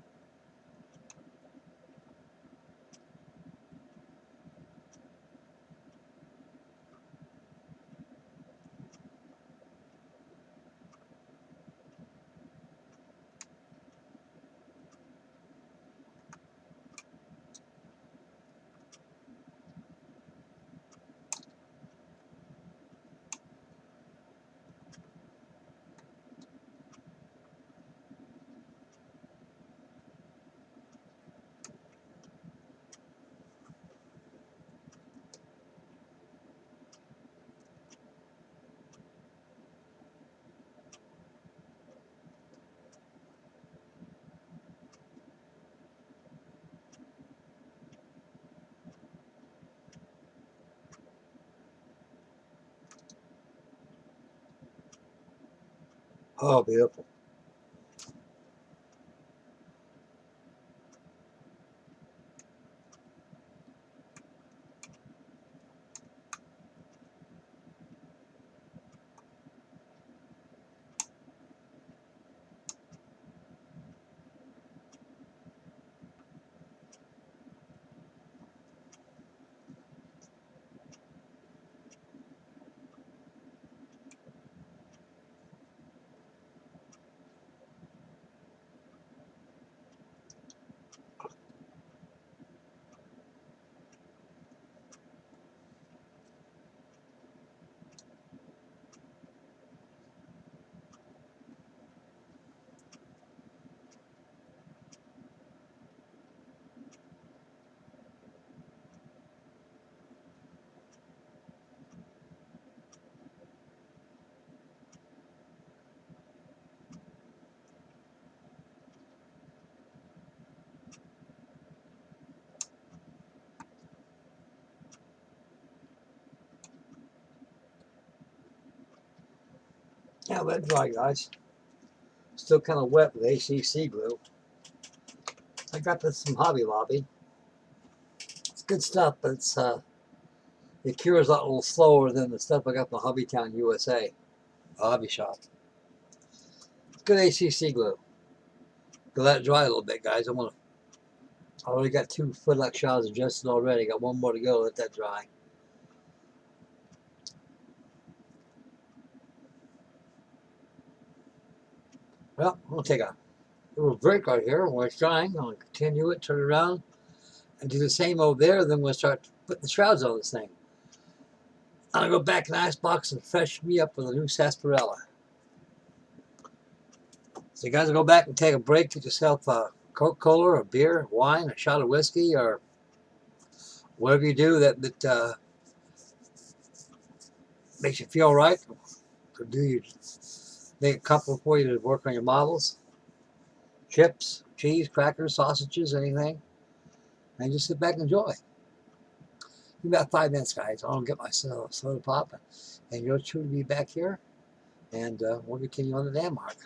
Oh, beautiful. Now let it dry, guys. Still kind of wet with ACC glue. I got this from Hobby Lobby. It's good stuff, but it cures a little slower than the stuff I got from Hobbytown, USA, a hobby shop. Good ACC glue. Let it dry a little bit, guys. I already got 2 foot lock shrouds adjusted already. Got 1 more to go. Let that dry. Well, I'm gonna take a little break right here while it's drying. I'm gonna continue it, turn it around, and do the same over there. Then we'll start putting the shrouds on this thing. I'm gonna go back in the icebox and freshen me up with a new sarsaparilla. So you guys will go back and take a break, get yourself a Coca-Cola or a beer, wine, a shot of whiskey, or whatever you do that makes you feel right. Or make a couple for you to work on your models. Chips, cheese, crackers, sausages, anything. and just sit back and enjoy. Give me about 5 minutes, guys. I'll get my soda pop, and you'll truly be back here, and we'll continue on the Denmark.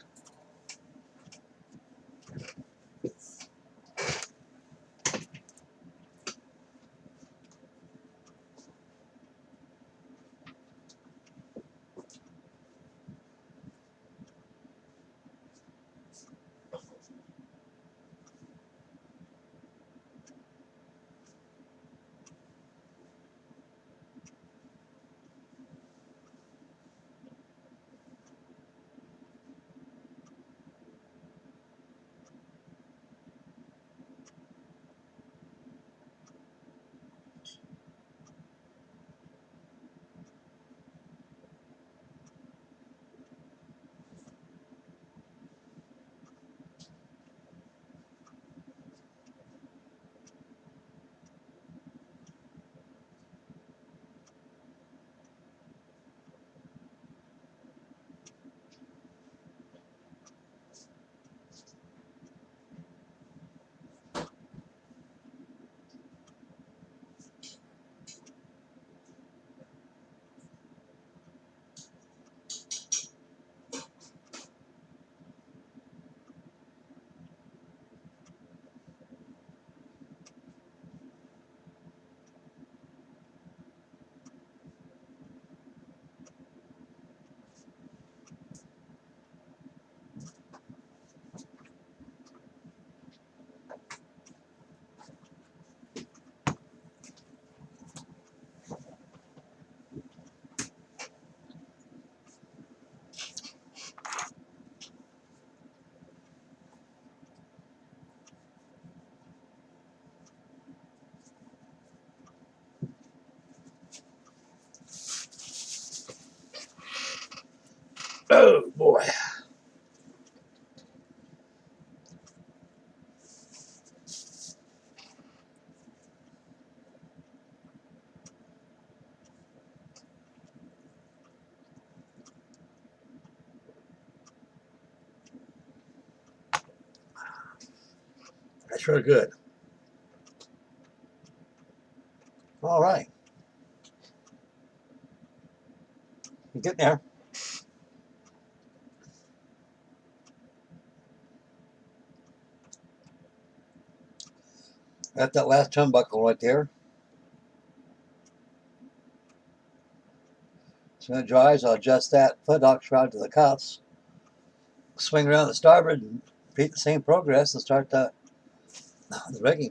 Oh boy. That's really good. All right. You get there. Got that last turnbuckle right there. As soon as it dries, I'll adjust that foot dock shroud to the cuffs. Swing around the starboard and repeat the same progress and start the rigging.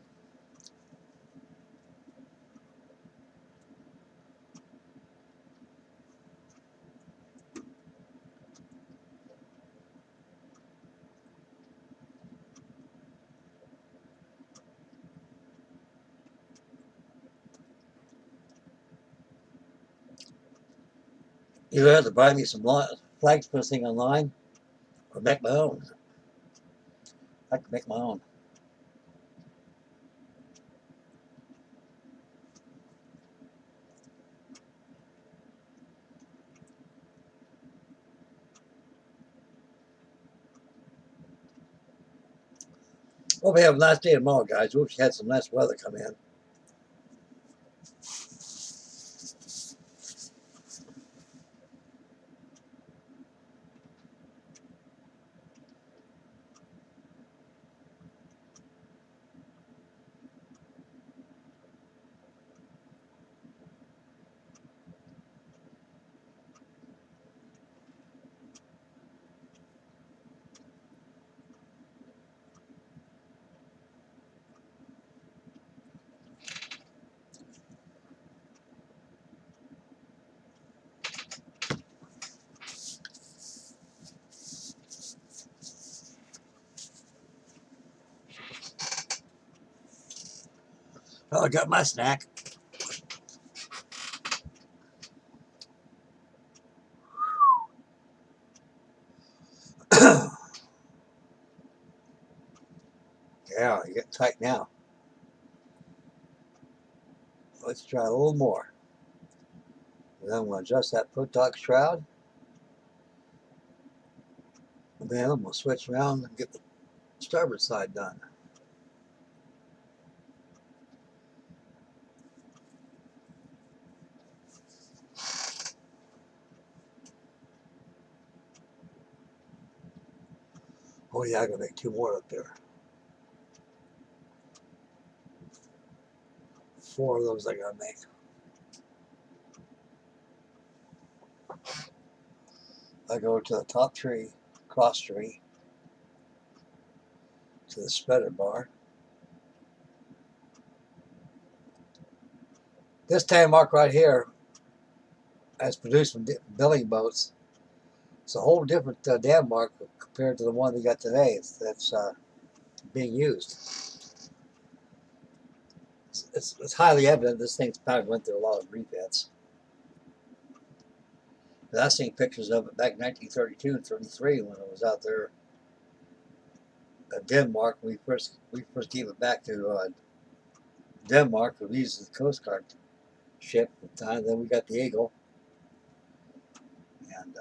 Either have to buy me some flags for this thing online or make my own. I can make my own. Hope we have a nice day tomorrow, guys. Wish we had some nice weather come in. Well, I got my snack. Yeah, you get tight now. Let's try a little more. And then I'm going to adjust that foot dock shroud. And then I'm going to switch around and get the starboard side done. Oh yeah, I gotta make 2 more up there. 4 of those I gotta make. I go to the top tree, cross tree, to the spreader bar. This tan mark right here, as produced from billing boats, it's a whole different dam mark compared to the one we got today. That's being used. It's highly evident this thing's probably went through a lot of refits. I've seen pictures of it back in 1932 and 33 when it was out there at Denmark. We first gave it back to Denmark. We used the Coast Guard ship at the time. Then we got the Eagle, and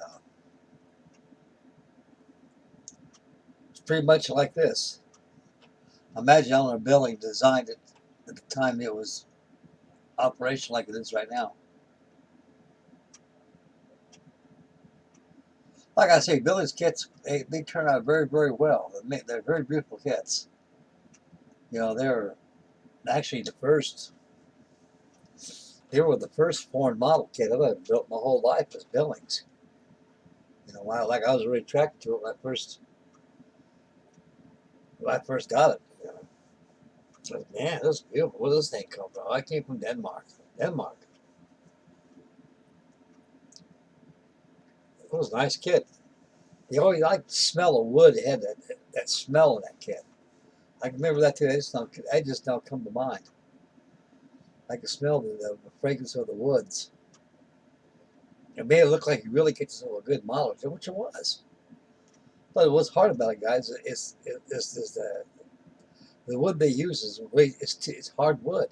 it's pretty much like this. Imagine Eleanor Billing designed it at the time it was operational like it is right now. Like I say, Billing's kits, they turn out very, very well. They're very beautiful kits. You know, they're actually the first. They were the first foreign model kit I've ever built my whole life was Billings. You know, I was really attracted to it when I first got it. You know. So, man, this is beautiful. Where does this thing come from? I came from Denmark. Denmark. It was a nice kit. You always liked the smell of wood. It had that smell in that kit. I can remember that too. I just don't come to mind. I can smell the fragrance of the woods. It made it look like you really get yourself a good model, which it was. But what's hard about it, guys, is the wood they use it's hard wood.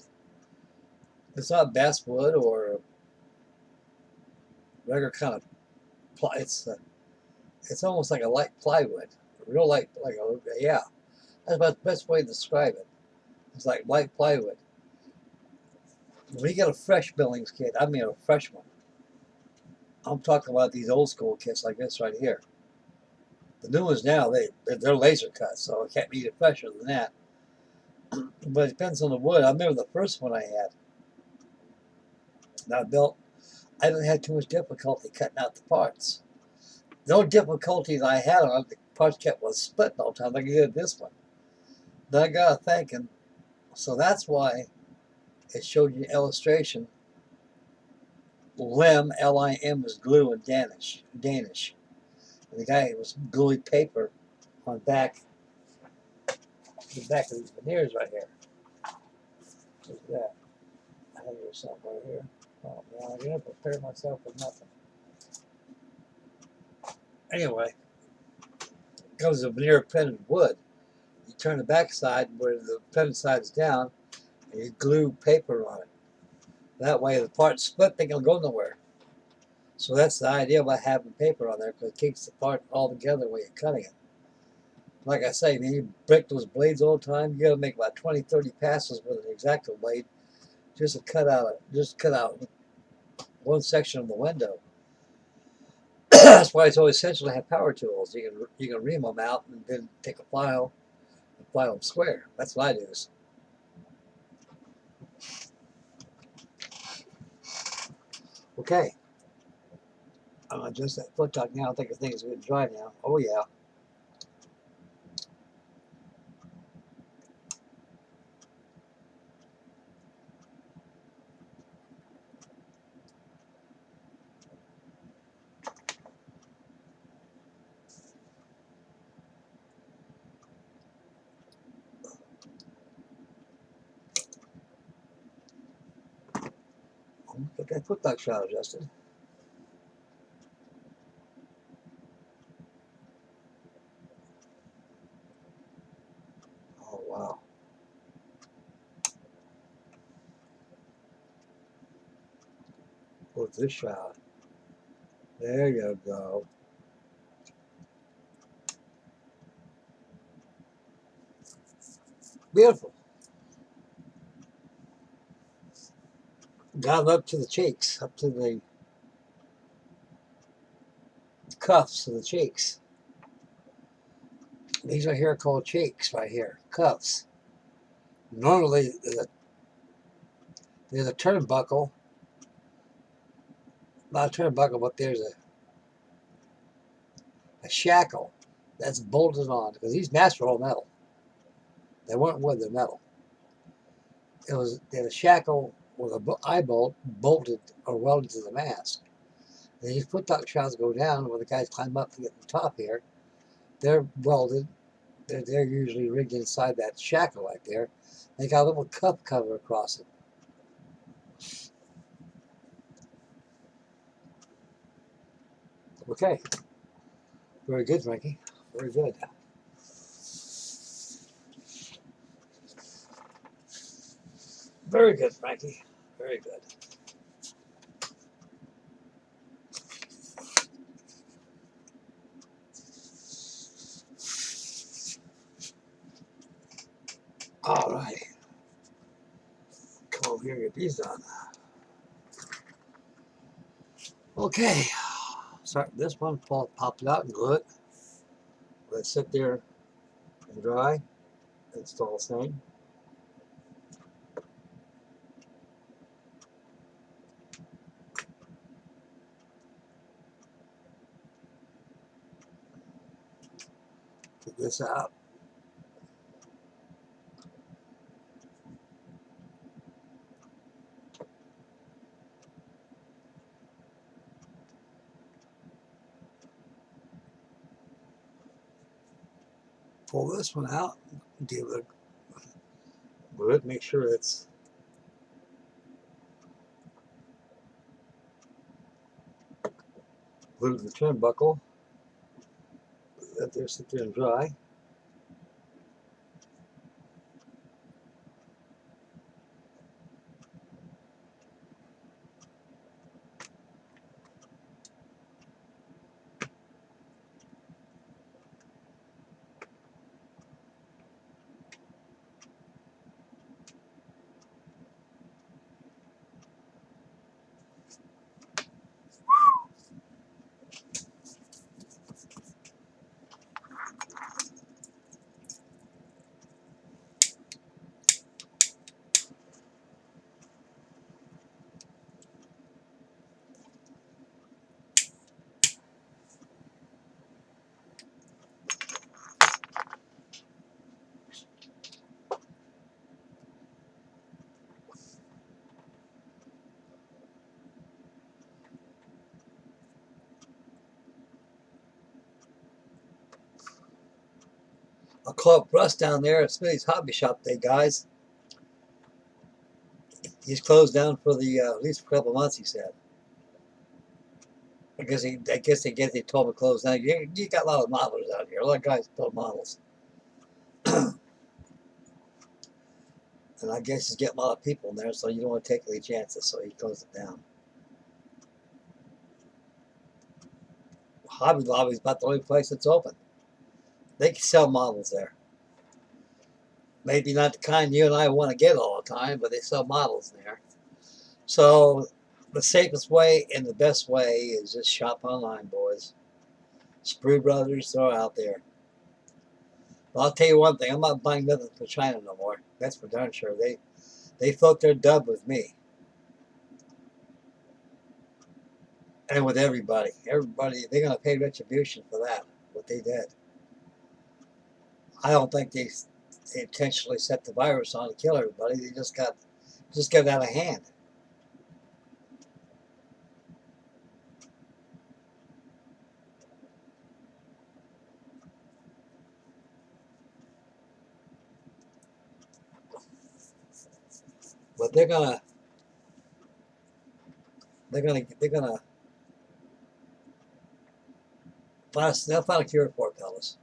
It's not basswood or regular kind of ply. It's almost like a light plywood, real light, yeah. That's about the best way to describe it. It's like light plywood. When you get a fresh Billings kit, I mean a fresh one. I'm talking about these old school kits like this right here. The new ones now, they're laser cut, so it can't be any fresher than that. But it depends on the wood. I remember the first one I had that I built, I didn't have too much difficulty cutting out the parts. No difficulty that I had on it, the parts kept on splitting all the time like I did this one. Then I got thinking, so that's why it showed you an illustration. Lim, L-I-M, is glue in Danish. And the guy was gluing paper on the back of these veneers right here. What's that? I have something right here. Oh man, I'm gonna prepare myself for nothing. Anyway, it comes a veneer printed wood. You turn the back side where the printed side is down, and you glue paper on it. That way, the parts split, they can go nowhere. So that's the idea about having paper on there, because it keeps the part all together when you're cutting it. Like I say, man, you break those blades all the time. You got to make about 20, 30 passes with an X-Acto blade just to cut out one section of the window. That's why it's always essential to have power tools. You can ream them out and then take a file and file them square. That's what I do. Okay. I'm gonna adjust that foot tuck now. I think the thing's good dry now. Oh yeah. Get that foot tuck shot adjusted. Oh wow. What's this shot? There you go. Beautiful. Got up to the cheeks, up to the cuffs of the cheeks. These are here called cheeks right here, cuffs. Normally, there's a turnbuckle, not a turnbuckle, but there's a shackle that's bolted on because these masks were all metal. They weren't wood; they're metal. They had a shackle with a eye bolt bolted or welded to the mask. And these foot top shrouds go down when the guys climb up to get to the top here. They're welded. They're usually rigged inside that shackle right there. They got a little cuff cover across it. Okay. Very good, Frankie. Very good. Very good, Frankie. Very good. All right. Come over here and get these done. Okay. Start this one, pop it out and glue it. Let it sit there and dry. Install the same. Get this out. Pull this one out. Give it a glue it. Make sure it's glued to the turnbuckle. Let there sit there and dry. I'll call up Russ down there at Smitty's Hobby Shop today, guys. He's closed down for the at least for a couple months, he said. I guess they told him to close down. You got a lot of modelers out here. A lot of guys build models. And I guess he's getting a lot of people in there, so you don't want to take any chances, so he closed it down. Hobby Lobby's about the only place that's open. They can sell models there. Maybe not the kind you and I want to get all the time, but they sell models there. So the safest way and the best way is just shop online, boys. Sprue Brothers, they're out there. But I'll tell you one thing, I'm not buying nothing from China no more. That's for darn sure. They float their dub with me. And with everybody. Everybody, they're going to pay retribution for that, what they did. I don't think they intentionally set the virus on to kill everybody. They just got out of hand. But they'll find a cure for it, fellas.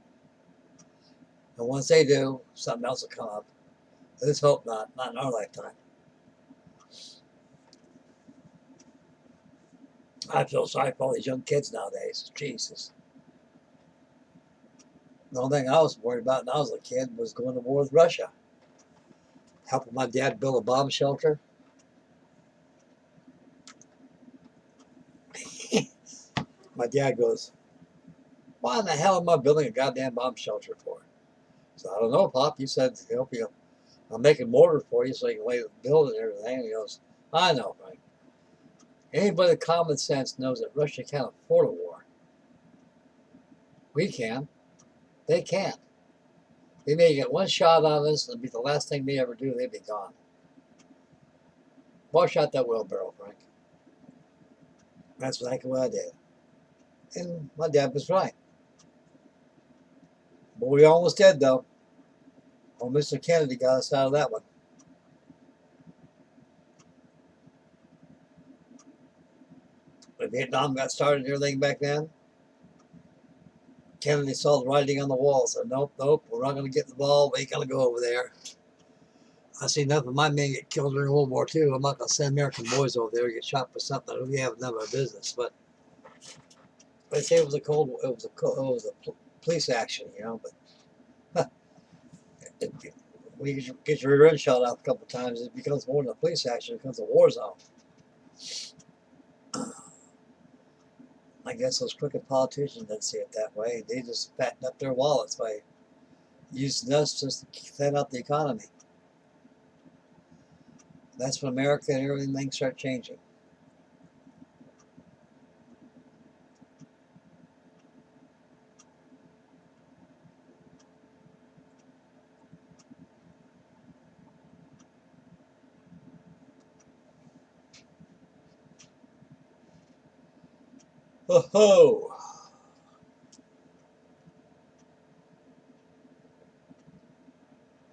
And once they do, something else will come up. Let's hope not in our lifetime. I feel sorry for all these young kids nowadays. Jesus. The only thing I was worried about when I was a kid was going to war with Russia. Helping my dad build a bomb shelter. My dad goes, why in the hell am I building a goddamn bomb shelter for? So I don't know, Pop. You said help you. I'm making mortar for you so you can lay the build and everything. And he goes, I know, Frank. Anybody with common sense knows that Russia can't afford a war. We can. They can't. They may get one shot on us, it'll be the last thing they ever do, they'd be gone. Wash out that wheelbarrow, Frank. That's exactly what I did. And my dad was right. But we almost did, though. Oh, Mr. Kennedy got us out of that one. When Vietnam got started and everything back then, Kennedy saw the writing on the wall, said, nope, nope, we're not going to get involved. We ain't going to go over there. I see enough of my men get killed during World War II. I'm not going to send American boys over there to get shot for something that we have none of our business. But they say it was a police action, you know. But when you get your rear end shot out a couple of times, it becomes more than a police action. It becomes a war zone. I guess those crooked politicians didn't see it that way. They just fattened up their wallets by using us just to thin out the economy. That's when America and everything start changing. Ho ho!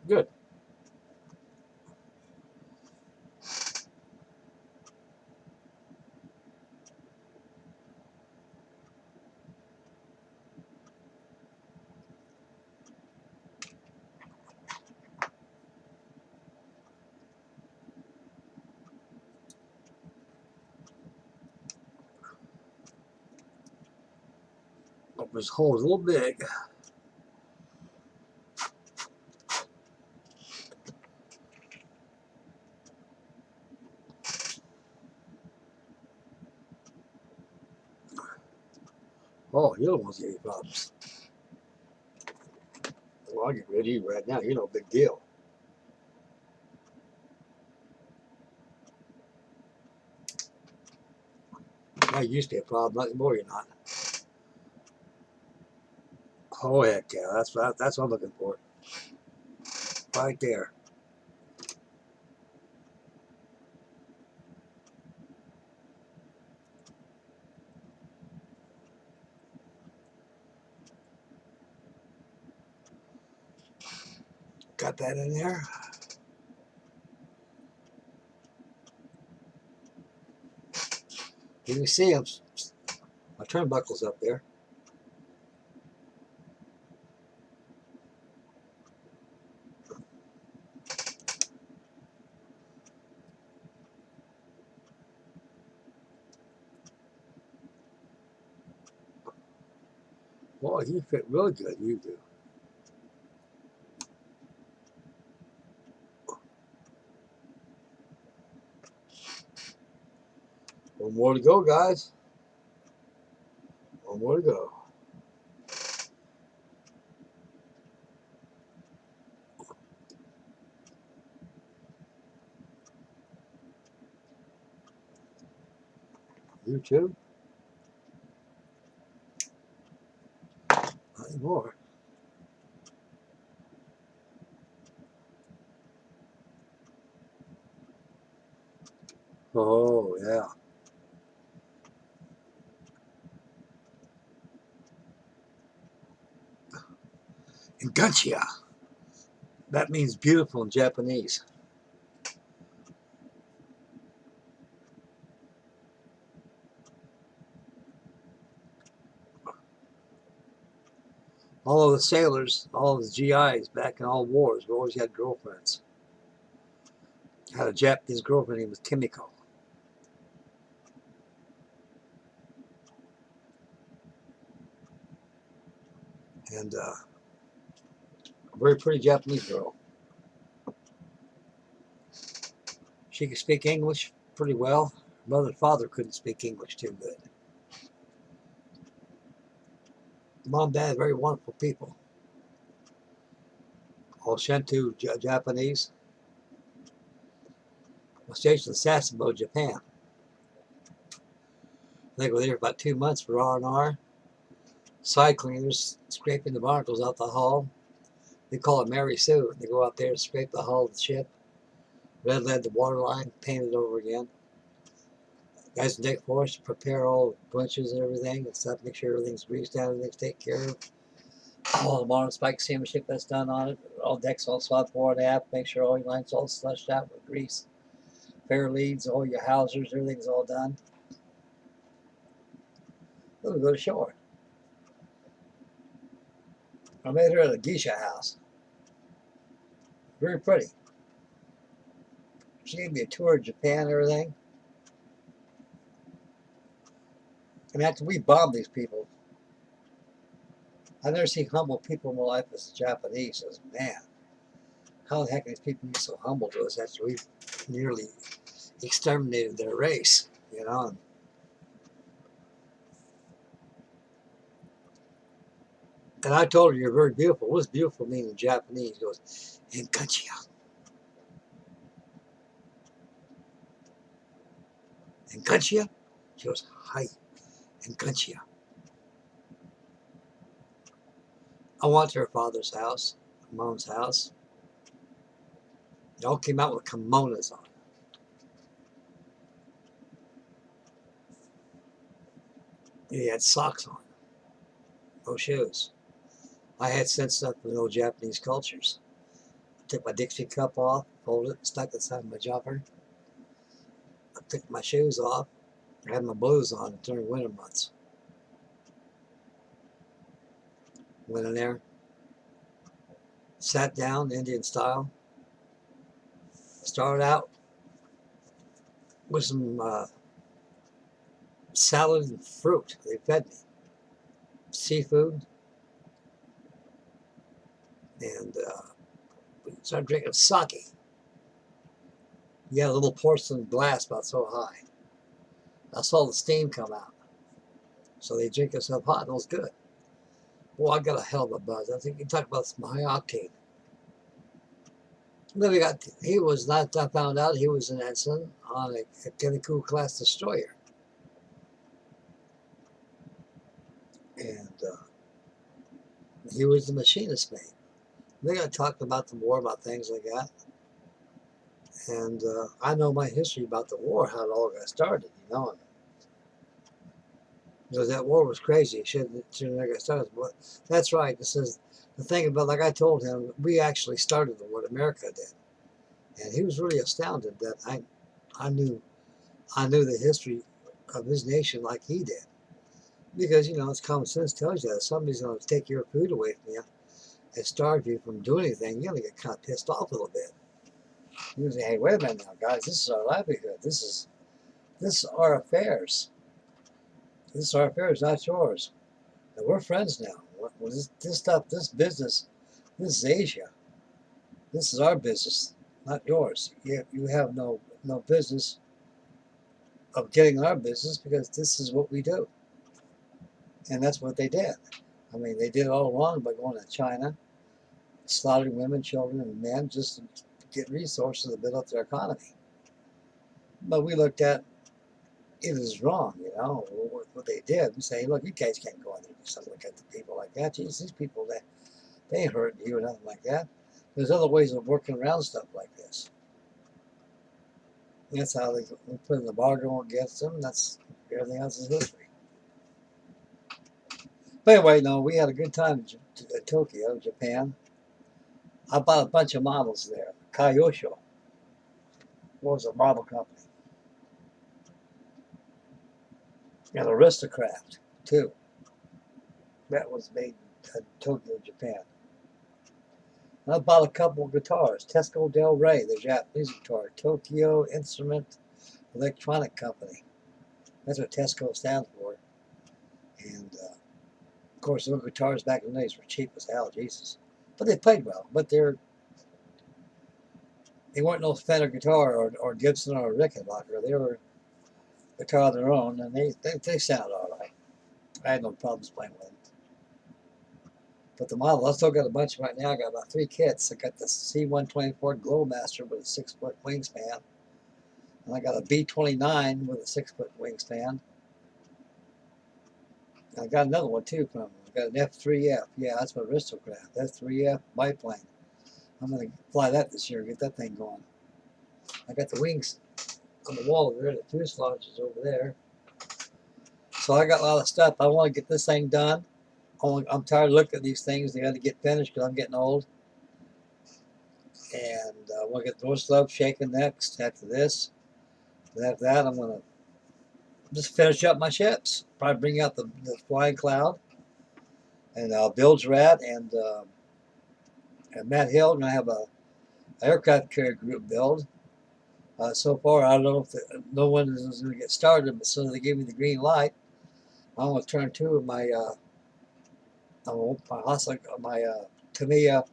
Good. Oh, this hole is a little big. Oh, you don't want to get any problems. Well, I'll get rid of you right now. You know, big deal. That used to be a problem. Not anymore, you're not. Oh, heck yeah. That's what I'm looking for. Right there. Got that in there. You can see them. My turnbuckle's up there. Boy, you fit really good. You do. One more to go, guys. One more to go. You too? Not anymore. Oh, yeah. Ganchia. That means beautiful in Japanese. All of the sailors, all of the GIs back in all wars, we always had girlfriends. I had a Japanese girlfriend named Kimiko. And a very pretty Japanese girl. She could speak English pretty well. Her mother and father couldn't speak English too good. Mom and dad, very wonderful people. Oshinto, Japanese. I was stationed in Sasebo, Japan. I think we were there for about 2 months for R&R. Side cleaners scraping the barnacles out the hull. They call it Mary Sue. They go out there and scrape the hull of the ship. Red lead the waterline, paint it over again. Guys in deck force prepare all the bunches and everything and stuff, make sure everything's greased down, everything's taken care of. All the bottom spike seamanship that's done on it. All decks all swabbed fore and aft, make sure all your lines all slushed out with grease. Fair leads, all your housers, everything's all done. Then we go to shore. I made her at a geisha house. Very pretty. She gave me a tour of Japan and everything. And after we bombed these people, I've never seen humble people in my life as Japanese. I was, man, how the heck are these people be so humble to us after we nearly exterminated their race, you know? And I told her, you're very beautiful. What does beautiful mean in Japanese? He goes, Enkanchia. Enkanchia? She goes, hi, Enkanchia. I went to her father's house, mom's house. They all came out with kimonos on. He had socks on, no shoes. I had sense enough to know Japanese cultures. Took my Dixie cup off, folded it, stuck it inside my jumper. I took my shoes off. I had my blues on during winter months. Went in there, sat down Indian style. Started out with some salad and fruit. They fed me seafood, and we started drinking sake. You had a little porcelain glass about so high. I saw the steam come out. So they drink us up hot, and it was good. Well, I got a hell of a buzz. I think you talk about some high octane. Then he was not, I found out he was an ensign on a Kenneku class destroyer. And he was the machinist mate. They got talked about the war, about things like that. And I know my history about the war, how it all got started, you know. Because that war was crazy. It shouldn't have got started. But that's right. This is the thing about, like I told him, we actually started the war. America did. And he was really astounded that I knew the history of his nation like he did. Because, you know, it's common sense tells you that if somebody's going to take your food away from you and starve you from doing anything, you're going to get kind of pissed off a little bit. You say, hey, wait a minute now, guys, this is our livelihood. This is our affairs. This is our affairs, not yours. And we're friends now. This stuff, this business, this is Asia. This is our business, not yours. You have no business of getting our business because this is what we do. And that's what they did. I mean, they did it all along by going to China, slaughtering women, children, and men just to get resources to build up their economy. But we looked at it as wrong, you know, what they did. We say, look, you guys can't go in there and do something like that to people like that. Jeez, these people, they ain't hurting you or nothing like that. There's other ways of working around stuff like this. And that's how we put in the bargain against them. That's everything else is history. But anyway, no, we had a good time in Tokyo, Japan. I bought a bunch of models there. Kyosho was a model company. And Aristocraft, too. That was made in Tokyo, Japan. And I bought a couple of guitars. Tesco Del Rey, the Japanese guitar. Tokyo Instrument Electronic Company. That's what Tesco stands for. And, of course, those guitars back in the days were cheap as hell, Jesus. But they played well. But they weren't no Fender guitar or Gibson or Rickenbacker. They were a guitar of their own, and they sounded all right. I had no problems playing with them. But the model, I still got a bunch right now. I got about 3 kits. I got the C-124 Glowmaster with a 6-foot wingspan. And I got a B-29 with a 6-foot wingspan. I got another one too from them. I got an F-3F. Yeah, that's my aristocrat. F-3F biplane. I'm going to fly that this year, get that thing going. I got the wings on the wall over there. The fuselage is over there. So I got a lot of stuff. I want to get this thing done. I'm tired of looking at these things. They got to get finished because I'm getting old. And I want to get those slopes shaken next after this. And after that, I'm going to just finish up my ships. Probably bring out the Flying Cloud and Bill's Rat and Matt Hill. Going to have a aircraft carrier group build. So far, I don't know if no one is going to get started, but as soon as they give me the green light, I'm going to turn 2 of my Tamiya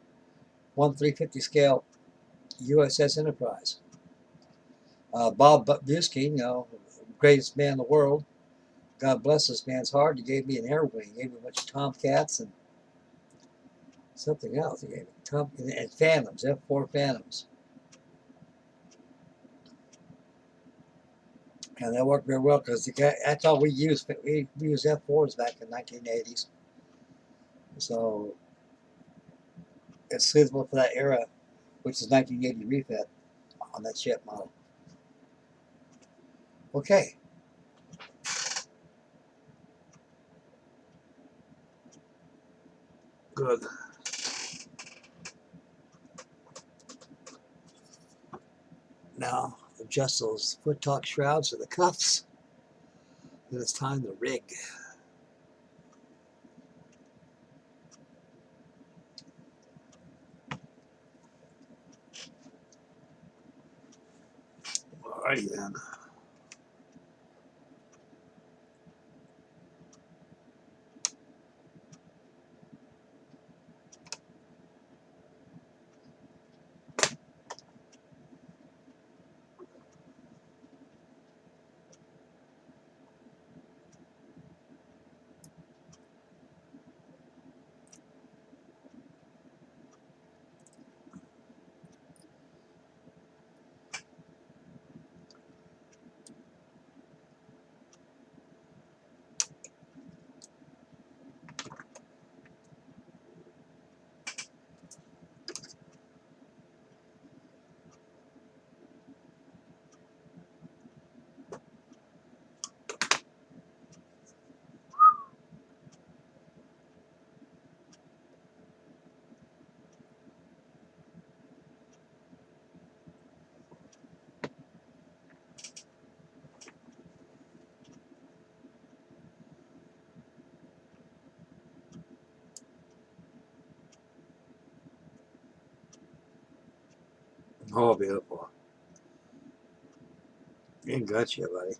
1/350 scale USS Enterprise. Bob Busky, greatest man in the world. God bless this man's heart. He gave me an air wing. He gave me a bunch of Tomcats and something else. He gave me and Phantoms, F4 Phantoms. And that worked very well because that's all we used. We used F4s back in the 1980s. So it's suitable for that era, which is 1980 refit on that ship model. Okay. Good. Now adjust those foot talk shrouds to the cuffs. Then it's time to rig. Alrighty then. Oh, beautiful. Ain't got you, buddy.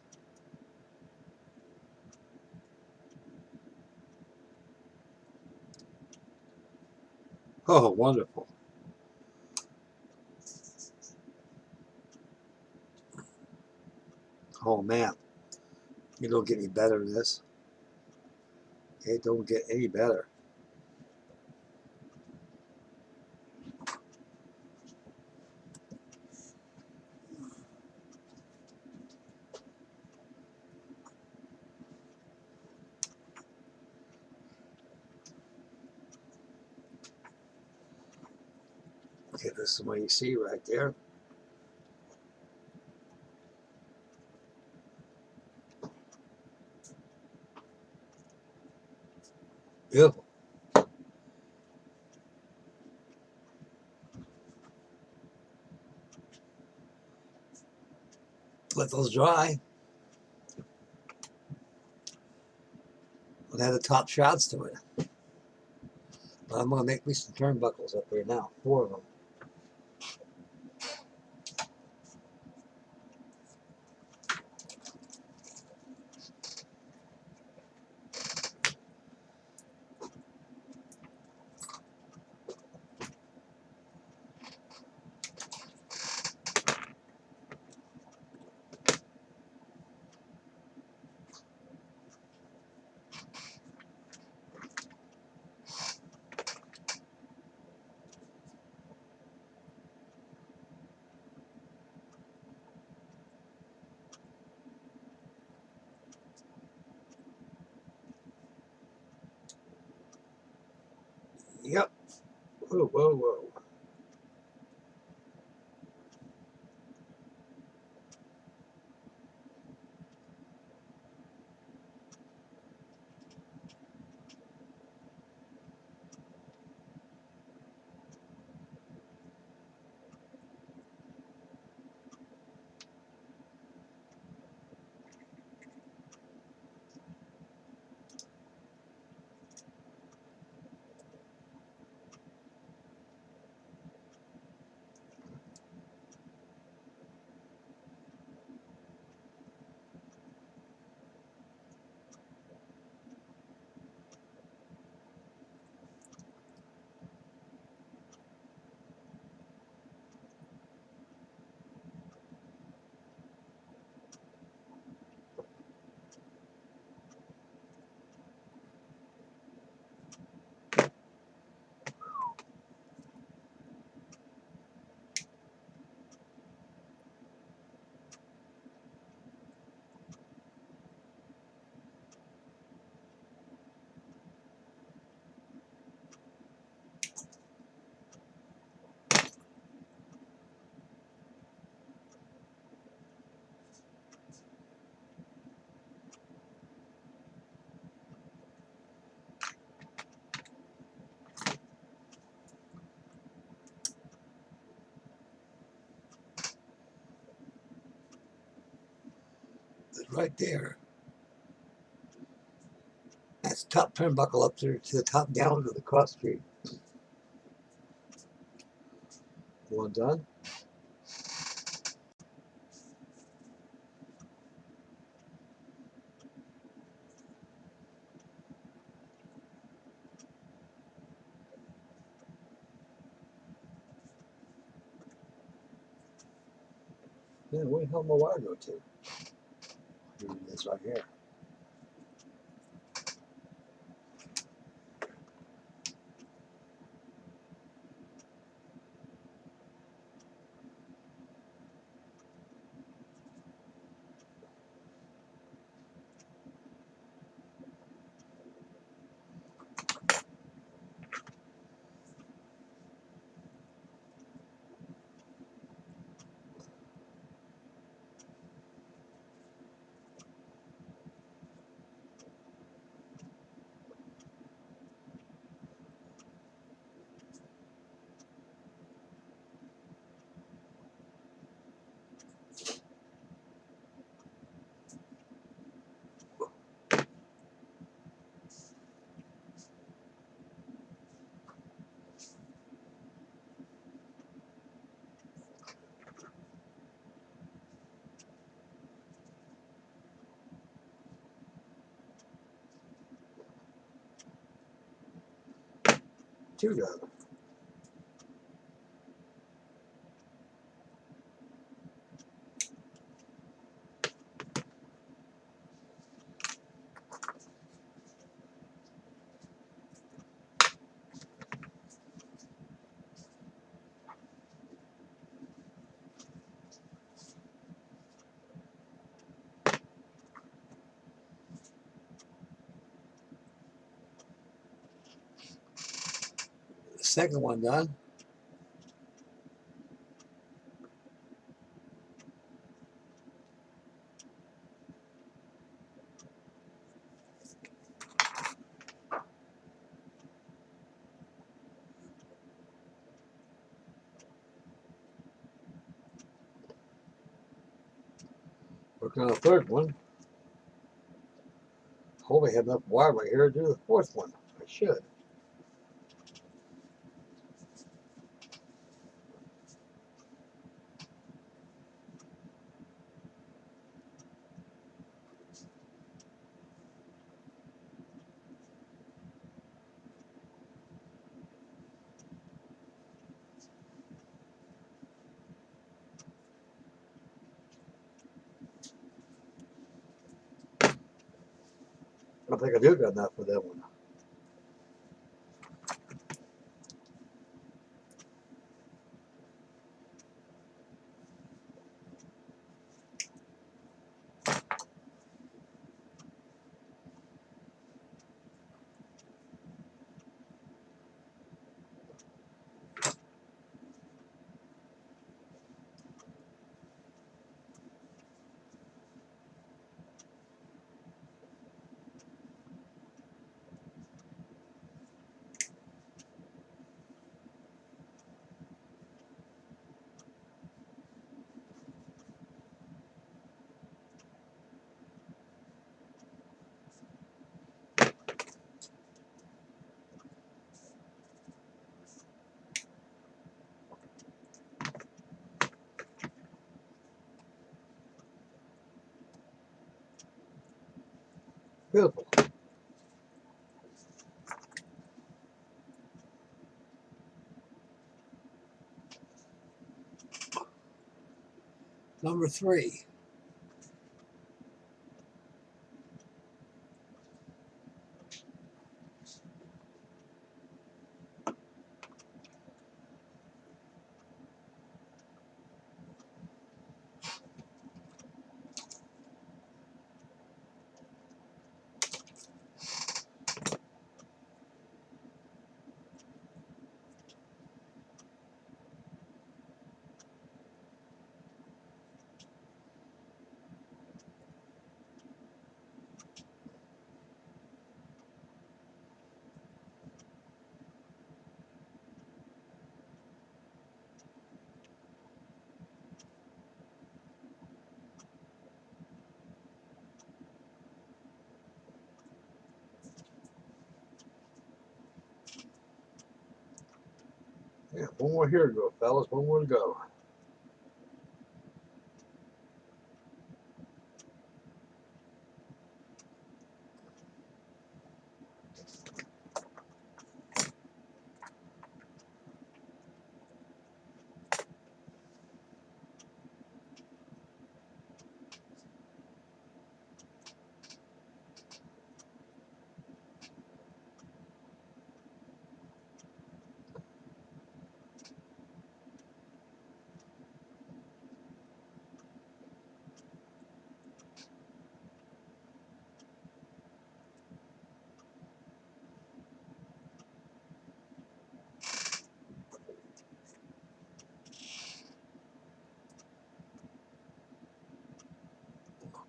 Oh, wonderful. Oh, man. You don't get any better than this. It don't get any better. Okay, this is what you see right there. Beautiful. Let those dry. We'll add the top shrouds to it. I'm going to make me some turnbuckles up here now. 4 of them. Whoa, whoa, whoa. It's right there. That's top turnbuckle up there to the top down to the cross street. One done. Yeah, where the hell my wire go to? Here it is right here. Two done. The second one done. Working on the third one. Hope I have enough wire right here to do the fourth one. I should. I think I do got enough for that one. Beautiful. Number 3. Yeah, one more here to go, fellas. One more to go.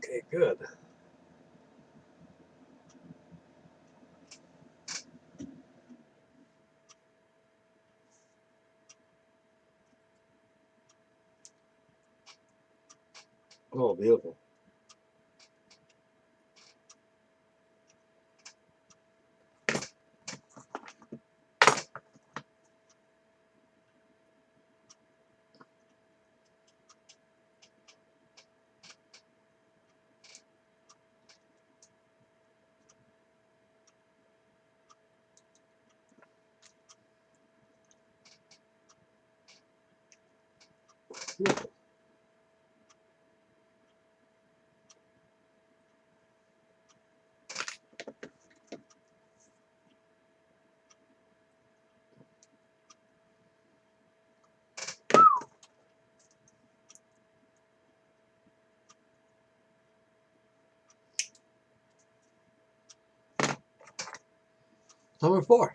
Okay, good. Oh, beautiful. Beautiful. Number 4.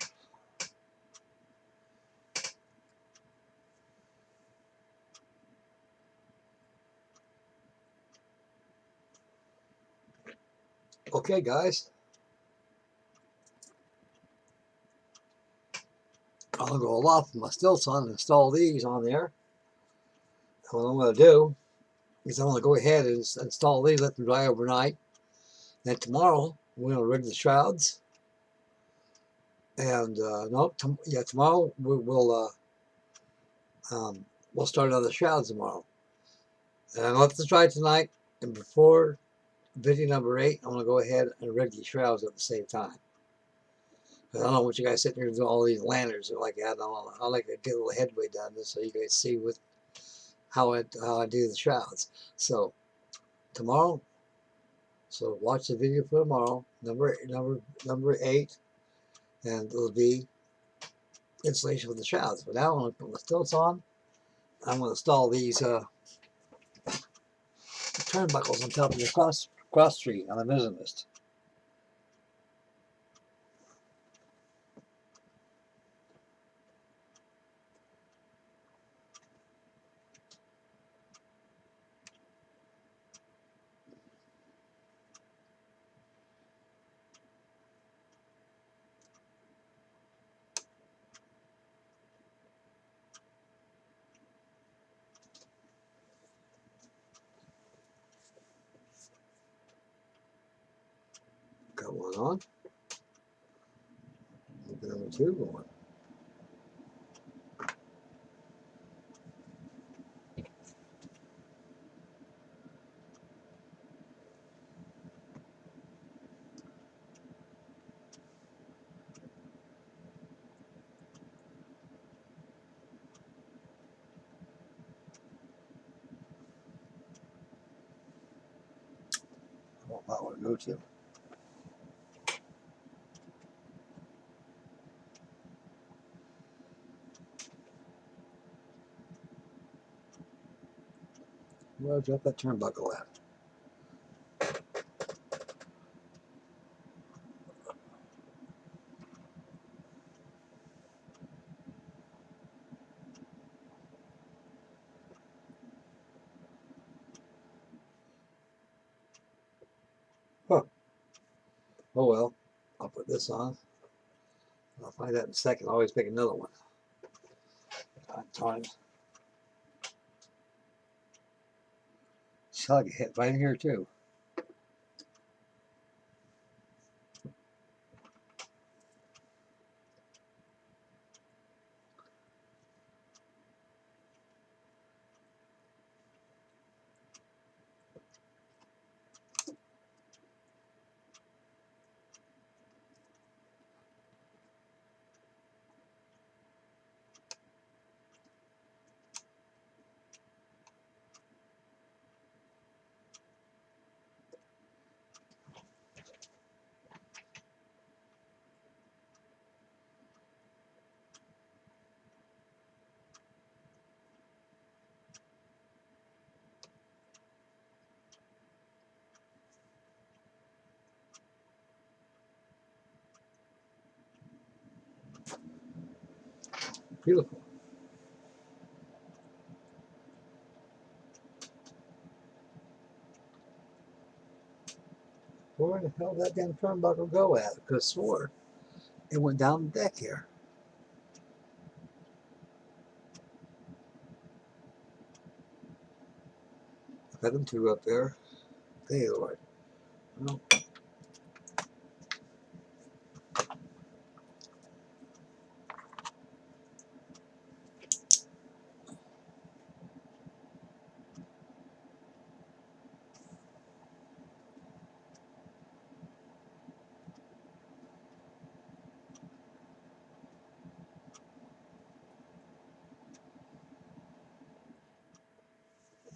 Okay, guys. I'll go off my stilts on and install these on there. And what I'm going to do is I'm going to go ahead and install these, let them dry overnight. Then tomorrow, we're going to rig the shrouds. And, no, tomorrow we'll start on the shrouds tomorrow. And I'll let this dry tonight. And before video number 8, I'm going to go ahead and rig these shrouds at the same time. I don't know what you guys sitting here doing all these lanterns like that. I like to get a little headway done this so you guys see how I do the shrouds. So tomorrow, so watch the video for tomorrow, number 8, and it'll be installation of the shrouds. But now I'm going to put my stilts on. I'm going to install these turnbuckles on top of the cross tree on the mizzen mast. Got one on. Number 2 going. power go to. Where's that turnbuckle at? Huh. Oh well, I'll put this on. I'll find that in a second. I'll always pick another one. Times. I'll get hit right in here too. Beautiful. Where the hell did that damn turnbuckle go at? I could have swore it went down the deck here. Got them two up there. Hey, Lord. Well,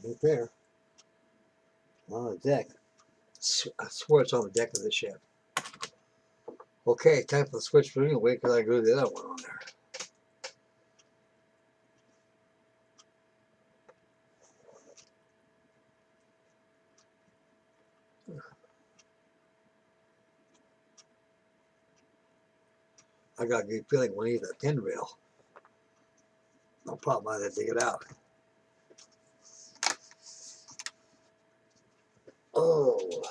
right there. On the deck. I swear it's on the deck of the ship. Okay, time for the switch for anyway, because I glued the other one on there. I got a good feeling we'll need a pin rail. No problem, I had to dig it out. Oh,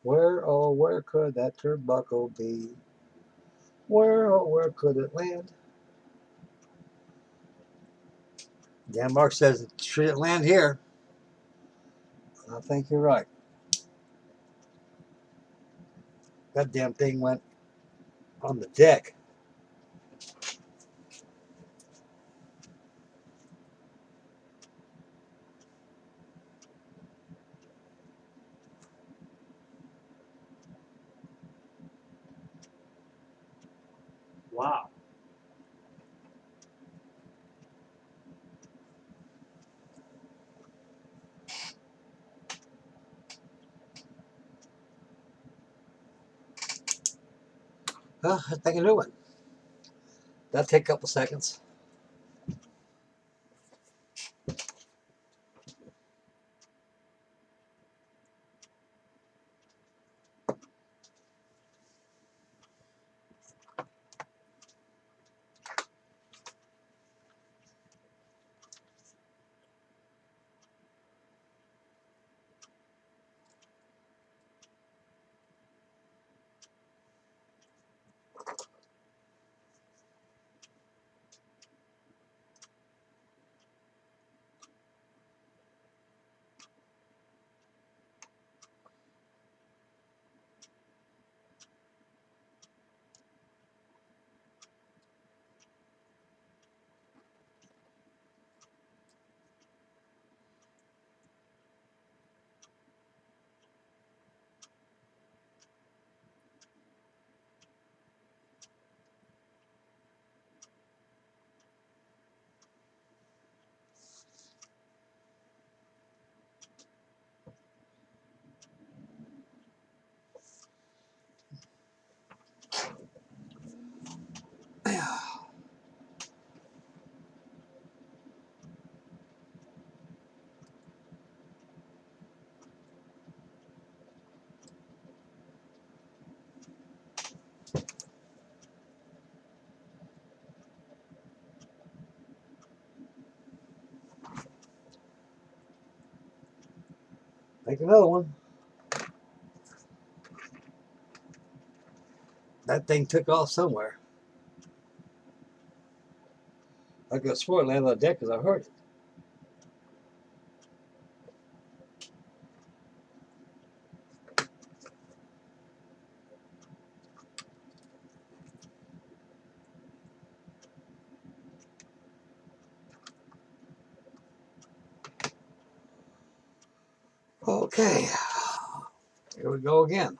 where, oh, where could that turnbuckle be? Where, oh, where could it land? Dan Mark says it shouldn't land here. I think you're right. That damn thing went on the deck. Wow. Let's make a new one. That'll take a couple seconds. Make another one. That thing took off somewhere. I could have swore it landed on the deck because I heard it. Okay, here we go again.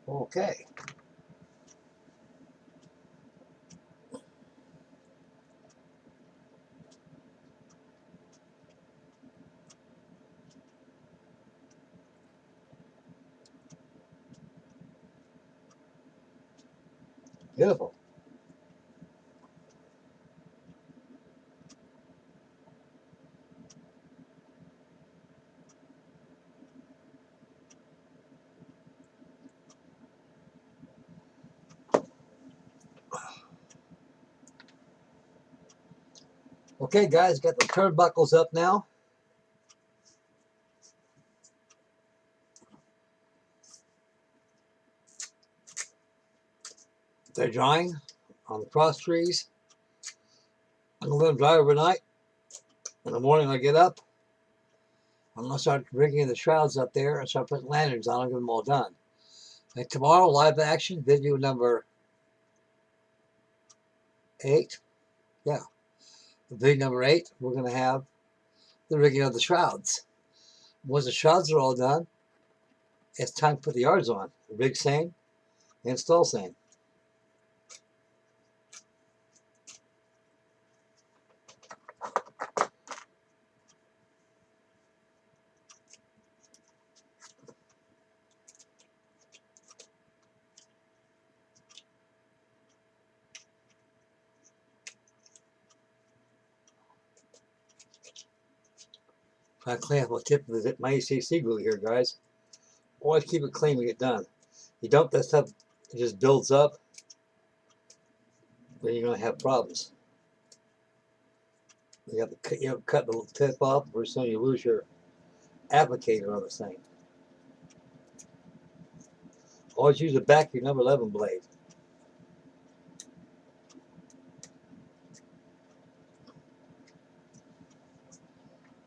Okay. Beautiful. Okay, guys, got the turnbuckles up now. They're drying on the cross trees. I'm going to let them dry overnight. In the morning, I get up. I'm going to start rigging the shrouds up there and start putting lanterns on and get them all done. And tomorrow, live action, video number 8. Yeah, video number 8, we're going to have the rigging of the shrouds. Once the shrouds are all done, it's time to put the yards on. Rig seine, install seine. Try to clean up a tip of my ACC glue here, guys. Always keep it clean when you get done. You dump that stuff, it just builds up, then you're going to have problems. You have to cut the little tip off, or so you lose your applicator on the thing. Always use the back of your number 11 blade.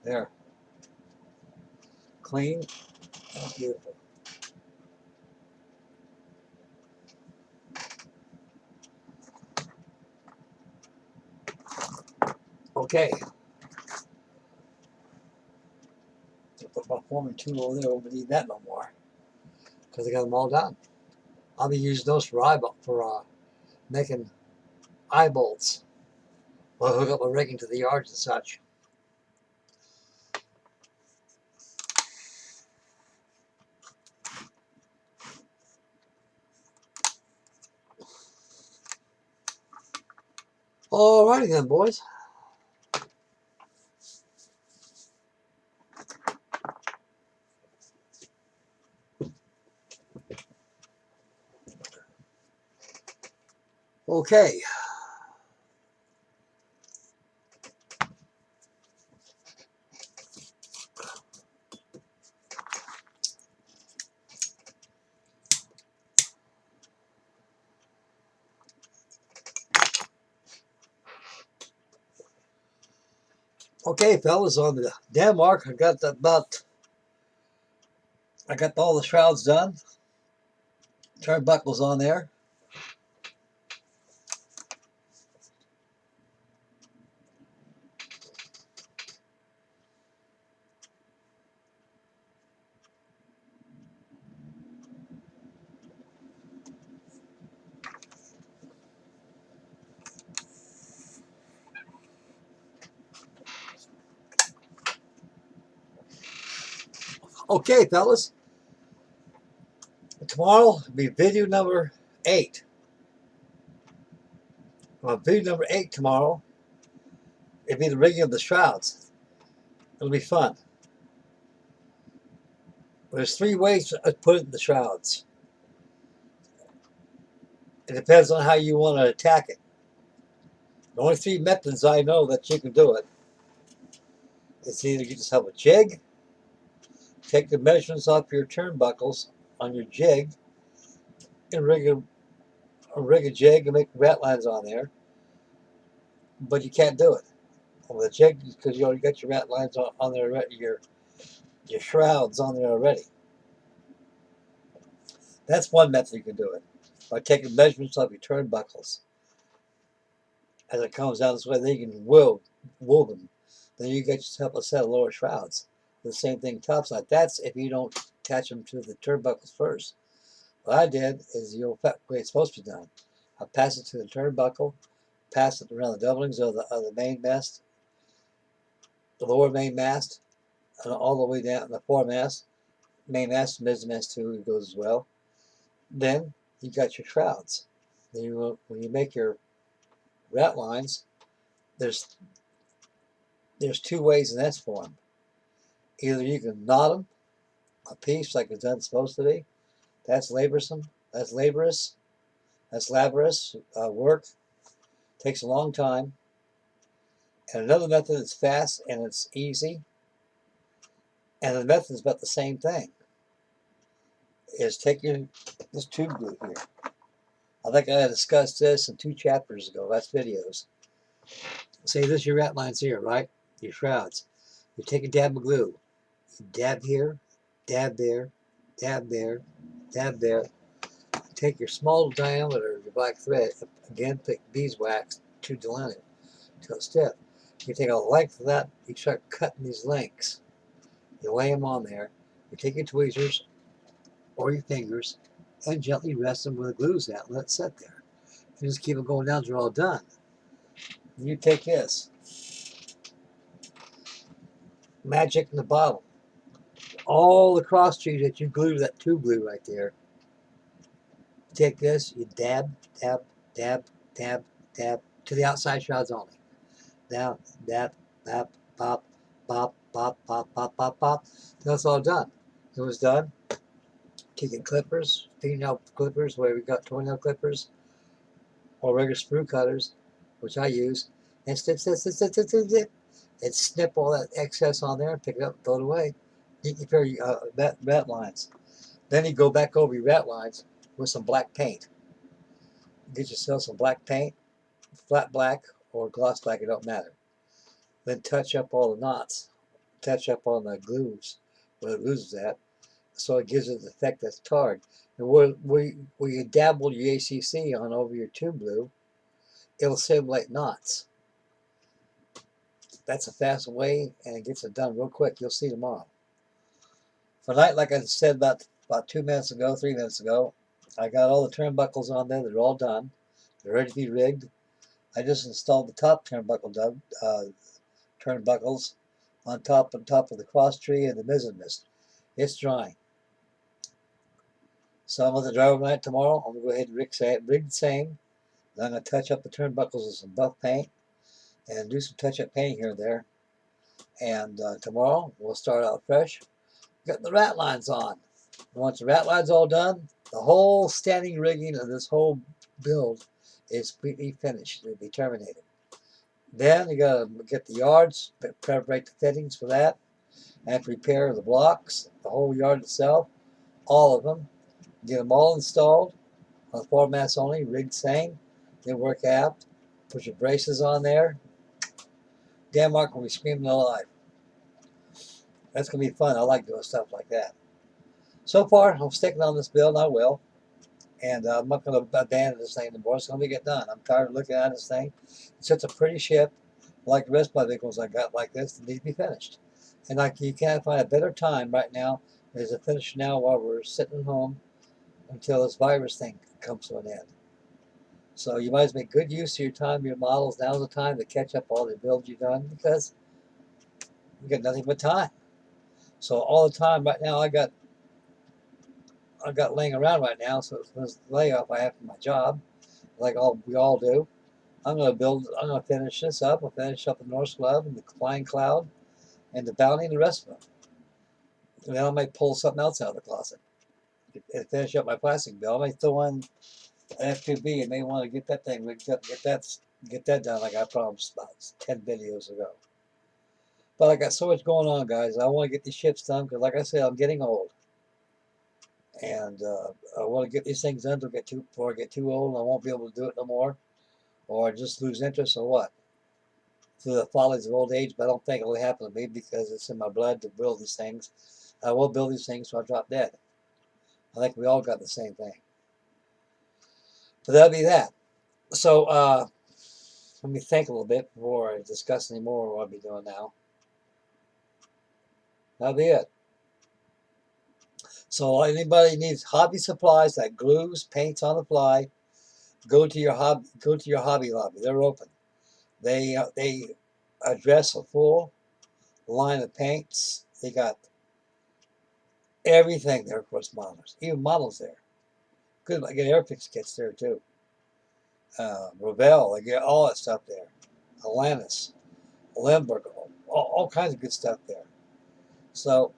There. Clean. Oh, beautiful. Okay. Put my forming tool over there. I won't need that no more because I got them all done. I'll be using those for making eye bolts. I'll hook up my rigging to the yards and such. Alrighty then, boys. Okay. Okay, fellas, on the Denmark, I got all the shrouds done. Turnbuckles on there. Okay, fellas. Tomorrow will be video number 8. Video number 8 tomorrow. It'll be the rigging of the shrouds. It'll be fun. There's 3 ways to put it in the shrouds. It depends on how you want to attack it. The only 3 methods I know that you can do it. It's either you just have a jig, take the measurements off your turnbuckles on your jig, and rig a jig and make rat lines on there. But you can't do it with a jig because you already got your rat lines on there, your shrouds on there already. That's one method you can do it, by taking measurements of your turnbuckles as it comes down this way. Then you can wool them. Then you get yourself a set of lower shrouds. The same thing topside. That's if you don't attach them to the turnbuckles first. What I did is the way it's supposed to be done. I pass it to the turnbuckle, pass it around the doublings of the main mast, the lower main mast, and all the way down the foremast, main mast, mizzenmast too goes as well. Then you got your shrouds. Then when you make your rat lines, there's 2 ways in this form. Either you can knot them a piece like it's done supposed to be. That's laborsome. That's laborious. That's laborious work. Takes a long time. And another method is fast and it's easy. And the method is about the same thing. Is taking this tube glue here. I think I discussed this in 2 chapters ago. That's videos. Say this your rat lines here, right? Your shrouds. You take a dab of glue. You dab here, dab there, dab there, dab there. Take your small diameter of your black thread. Again, pick beeswax to line it till it's stiff. You take a length of that. You start cutting these lengths. You lay them on there. You take your tweezers or your fingers and gently rest them where the glue's at and let it sit there. You just keep it going down until they're all done. You take this, magic in the bottle, all the cross trees that you glue to that tube glue right there. You take this, you dab, dab, dab, dab, dab to the outside shrouds only. Now, dab, dab, pop, pop, pop, pop, pop, pop, pop. Till it's all done. It was done. Taking clippers, fingernail clippers, where we got toenail clippers, or regular sprue cutters, which I use, and snip, snip, snip, snip, snip, snip, snip, and snip all that excess on there, pick it up, throw it away. You can pair your rat lines. Then you go back over your rat lines with some black paint. Get yourself some black paint, flat black or gloss black, it don't matter. Then touch up all the knots, touch up on the glues where it loses at, so it gives it the effect that's tarred. And where you dabble your ACC on over your tube glue, it'll simulate knots. That's a fast way, and it gets it done real quick. You'll see tomorrow. For tonight, like I said about 2 minutes ago, 3 minutes ago, I got all the turnbuckles on there. They're all done. They're ready to be rigged. I just installed the top turnbuckles on top of the cross tree and the mizzenmast. It's drying. So I'm going to dry overnight tomorrow. I'm going to go ahead and rig the same. Then I'm going to touch up the turnbuckles with some buff paint and do some touch-up painting here and there. And tomorrow we'll start out fresh, getting the rat lines on. And once the rat lines all done, the whole standing rigging of this whole build is completely finished. It'll be terminated. Then you gotta get the yards, preparate the fittings for that, and prepare the blocks, the whole yard itself, all of them. Get them all installed on floor mats only, rigged same. Then work aft, put your braces on there. Danmark will be screaming alive. That's gonna be fun. I like doing stuff like that. So far, I'm sticking on this build. I will. And I'm not going to abandon this thing anymore. It's going to get done. I'm tired of looking at this thing. It's such a pretty ship, like the rest of my vehicles I got like this, that need to be finished. And like you can't find a better time right now than to finish now while we're sitting home until this virus thing comes to an end. So you might as well make good use of your time, your models. Now's the time to catch up all the builds you've done because you got nothing but time. So all the time right now I got laying around right now, so it's layoff I have for my job, like we all do. I'm gonna finish this up. I'll finish up the Norse Club and the Flying Cloud and the Bounty and the rest of them. And then I might pull something else out of the closet and finish up my plastic build. I might throw in an F2B and may want to get that thing rigged up, get that done like I promised about 10 videos ago. But I got so much going on, guys. I want to get these ships done because, like I said, I'm getting old. And I want to get these things done before I get too old and I won't be able to do it no more. Or I just lose interest or what. Through the follies of old age, but I don't think it'll happen to me because it's in my blood to build these things. I will build these things so I drop dead. I think we all got the same thing. But that'll be that. So let me think a little bit before I discuss any more of what I'll be doing now. That'll be it. So anybody needs hobby supplies like glues, paints on the fly, go to your Hobby Lobby. They're open. They address a full line of paints. They got everything there for us models, even models there. Good, I get Airfix kits there too. Revell, I get all that stuff there. Atlantis, Limburg, all kinds of good stuff there. So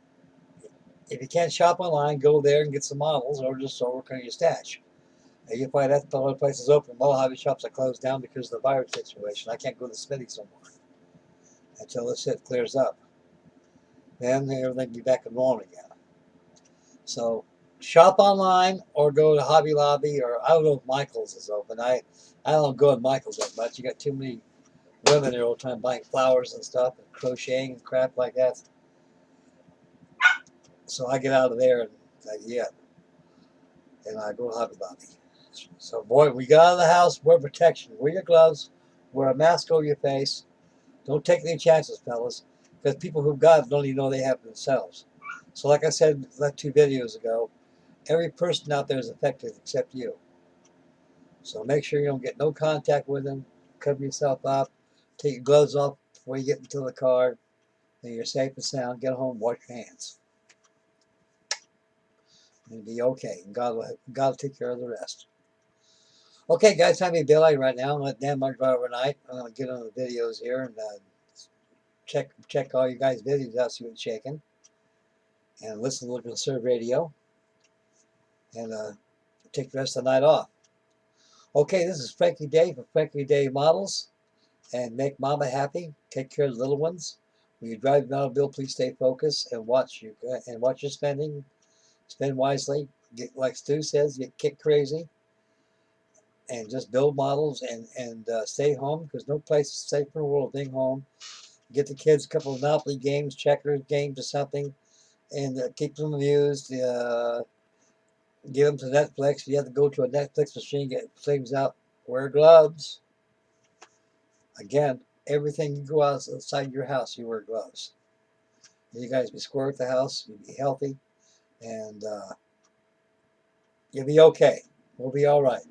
if you can't shop online, go there and get some models, or just work on your stash. You find that the only places open. A lot of hobby shops are closed down because of the virus situation. I can't go to the smithies no more until this shit clears up. Then everything will be back to normal again. So shop online or go to Hobby Lobby, or I don't know if Michael's is open. I don't go to Michael's that much. You got too many women there all the time buying flowers and stuff and crocheting and crap like that. So I get out of there and I go to Hobby Lobby. So boy, we got out of the house, wear protection, wear your gloves, wear a mask over your face. Don't take any chances, fellas, because people who've got it don't even know they have it themselves. So like I said like 2 videos ago, every person out there is affected except you. So make sure you don't get no contact with them, cover yourself up, take your gloves off before you get into the car, then you're safe and sound, get home, wash your hands. And be okay, and God will take care of the rest. Okay, guys, time to be Billy right now. I'm let Danmark drive overnight. I'm going to get on the videos here and check all you guys' videos out, see what's shaking. And listen to the Conserve Radio. And take the rest of the night off. Okay, this is Frankie Day for Frankie Day Models. And make Mama happy. Take care of the little ones. When you drive your automobile, please stay focused and watch your spending. Spend wisely. Get, like Stu says, get kicked crazy. And just build models and stay home because no place is safe in the world being home. Get the kids a couple of Monopoly games, checkers games or something, and keep them amused. Give them to Netflix. If you have to go to a Netflix machine, get things out. Wear gloves. Again, everything you go outside your house, you wear gloves. You guys be square at the house. You be healthy, and you'll be okay. We'll be all right.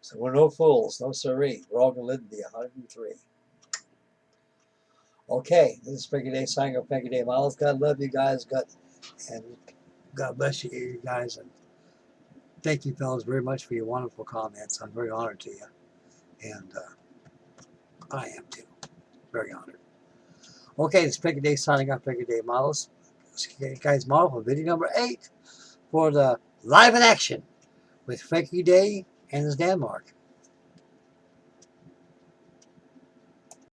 So we're no fools, no siree. We're all going to live to be 103. Okay, this is Frankie Day signing off Frankie Day Models. God love you guys. And God bless you guys. And thank you, fellas, very much for your wonderful comments. I'm very honored to you. And I am too. Very honored. Okay, this is Frankie Day signing off Frankie Day Models. Guys, model for video number 8 for the live in action with Frankie Day and his Danmark.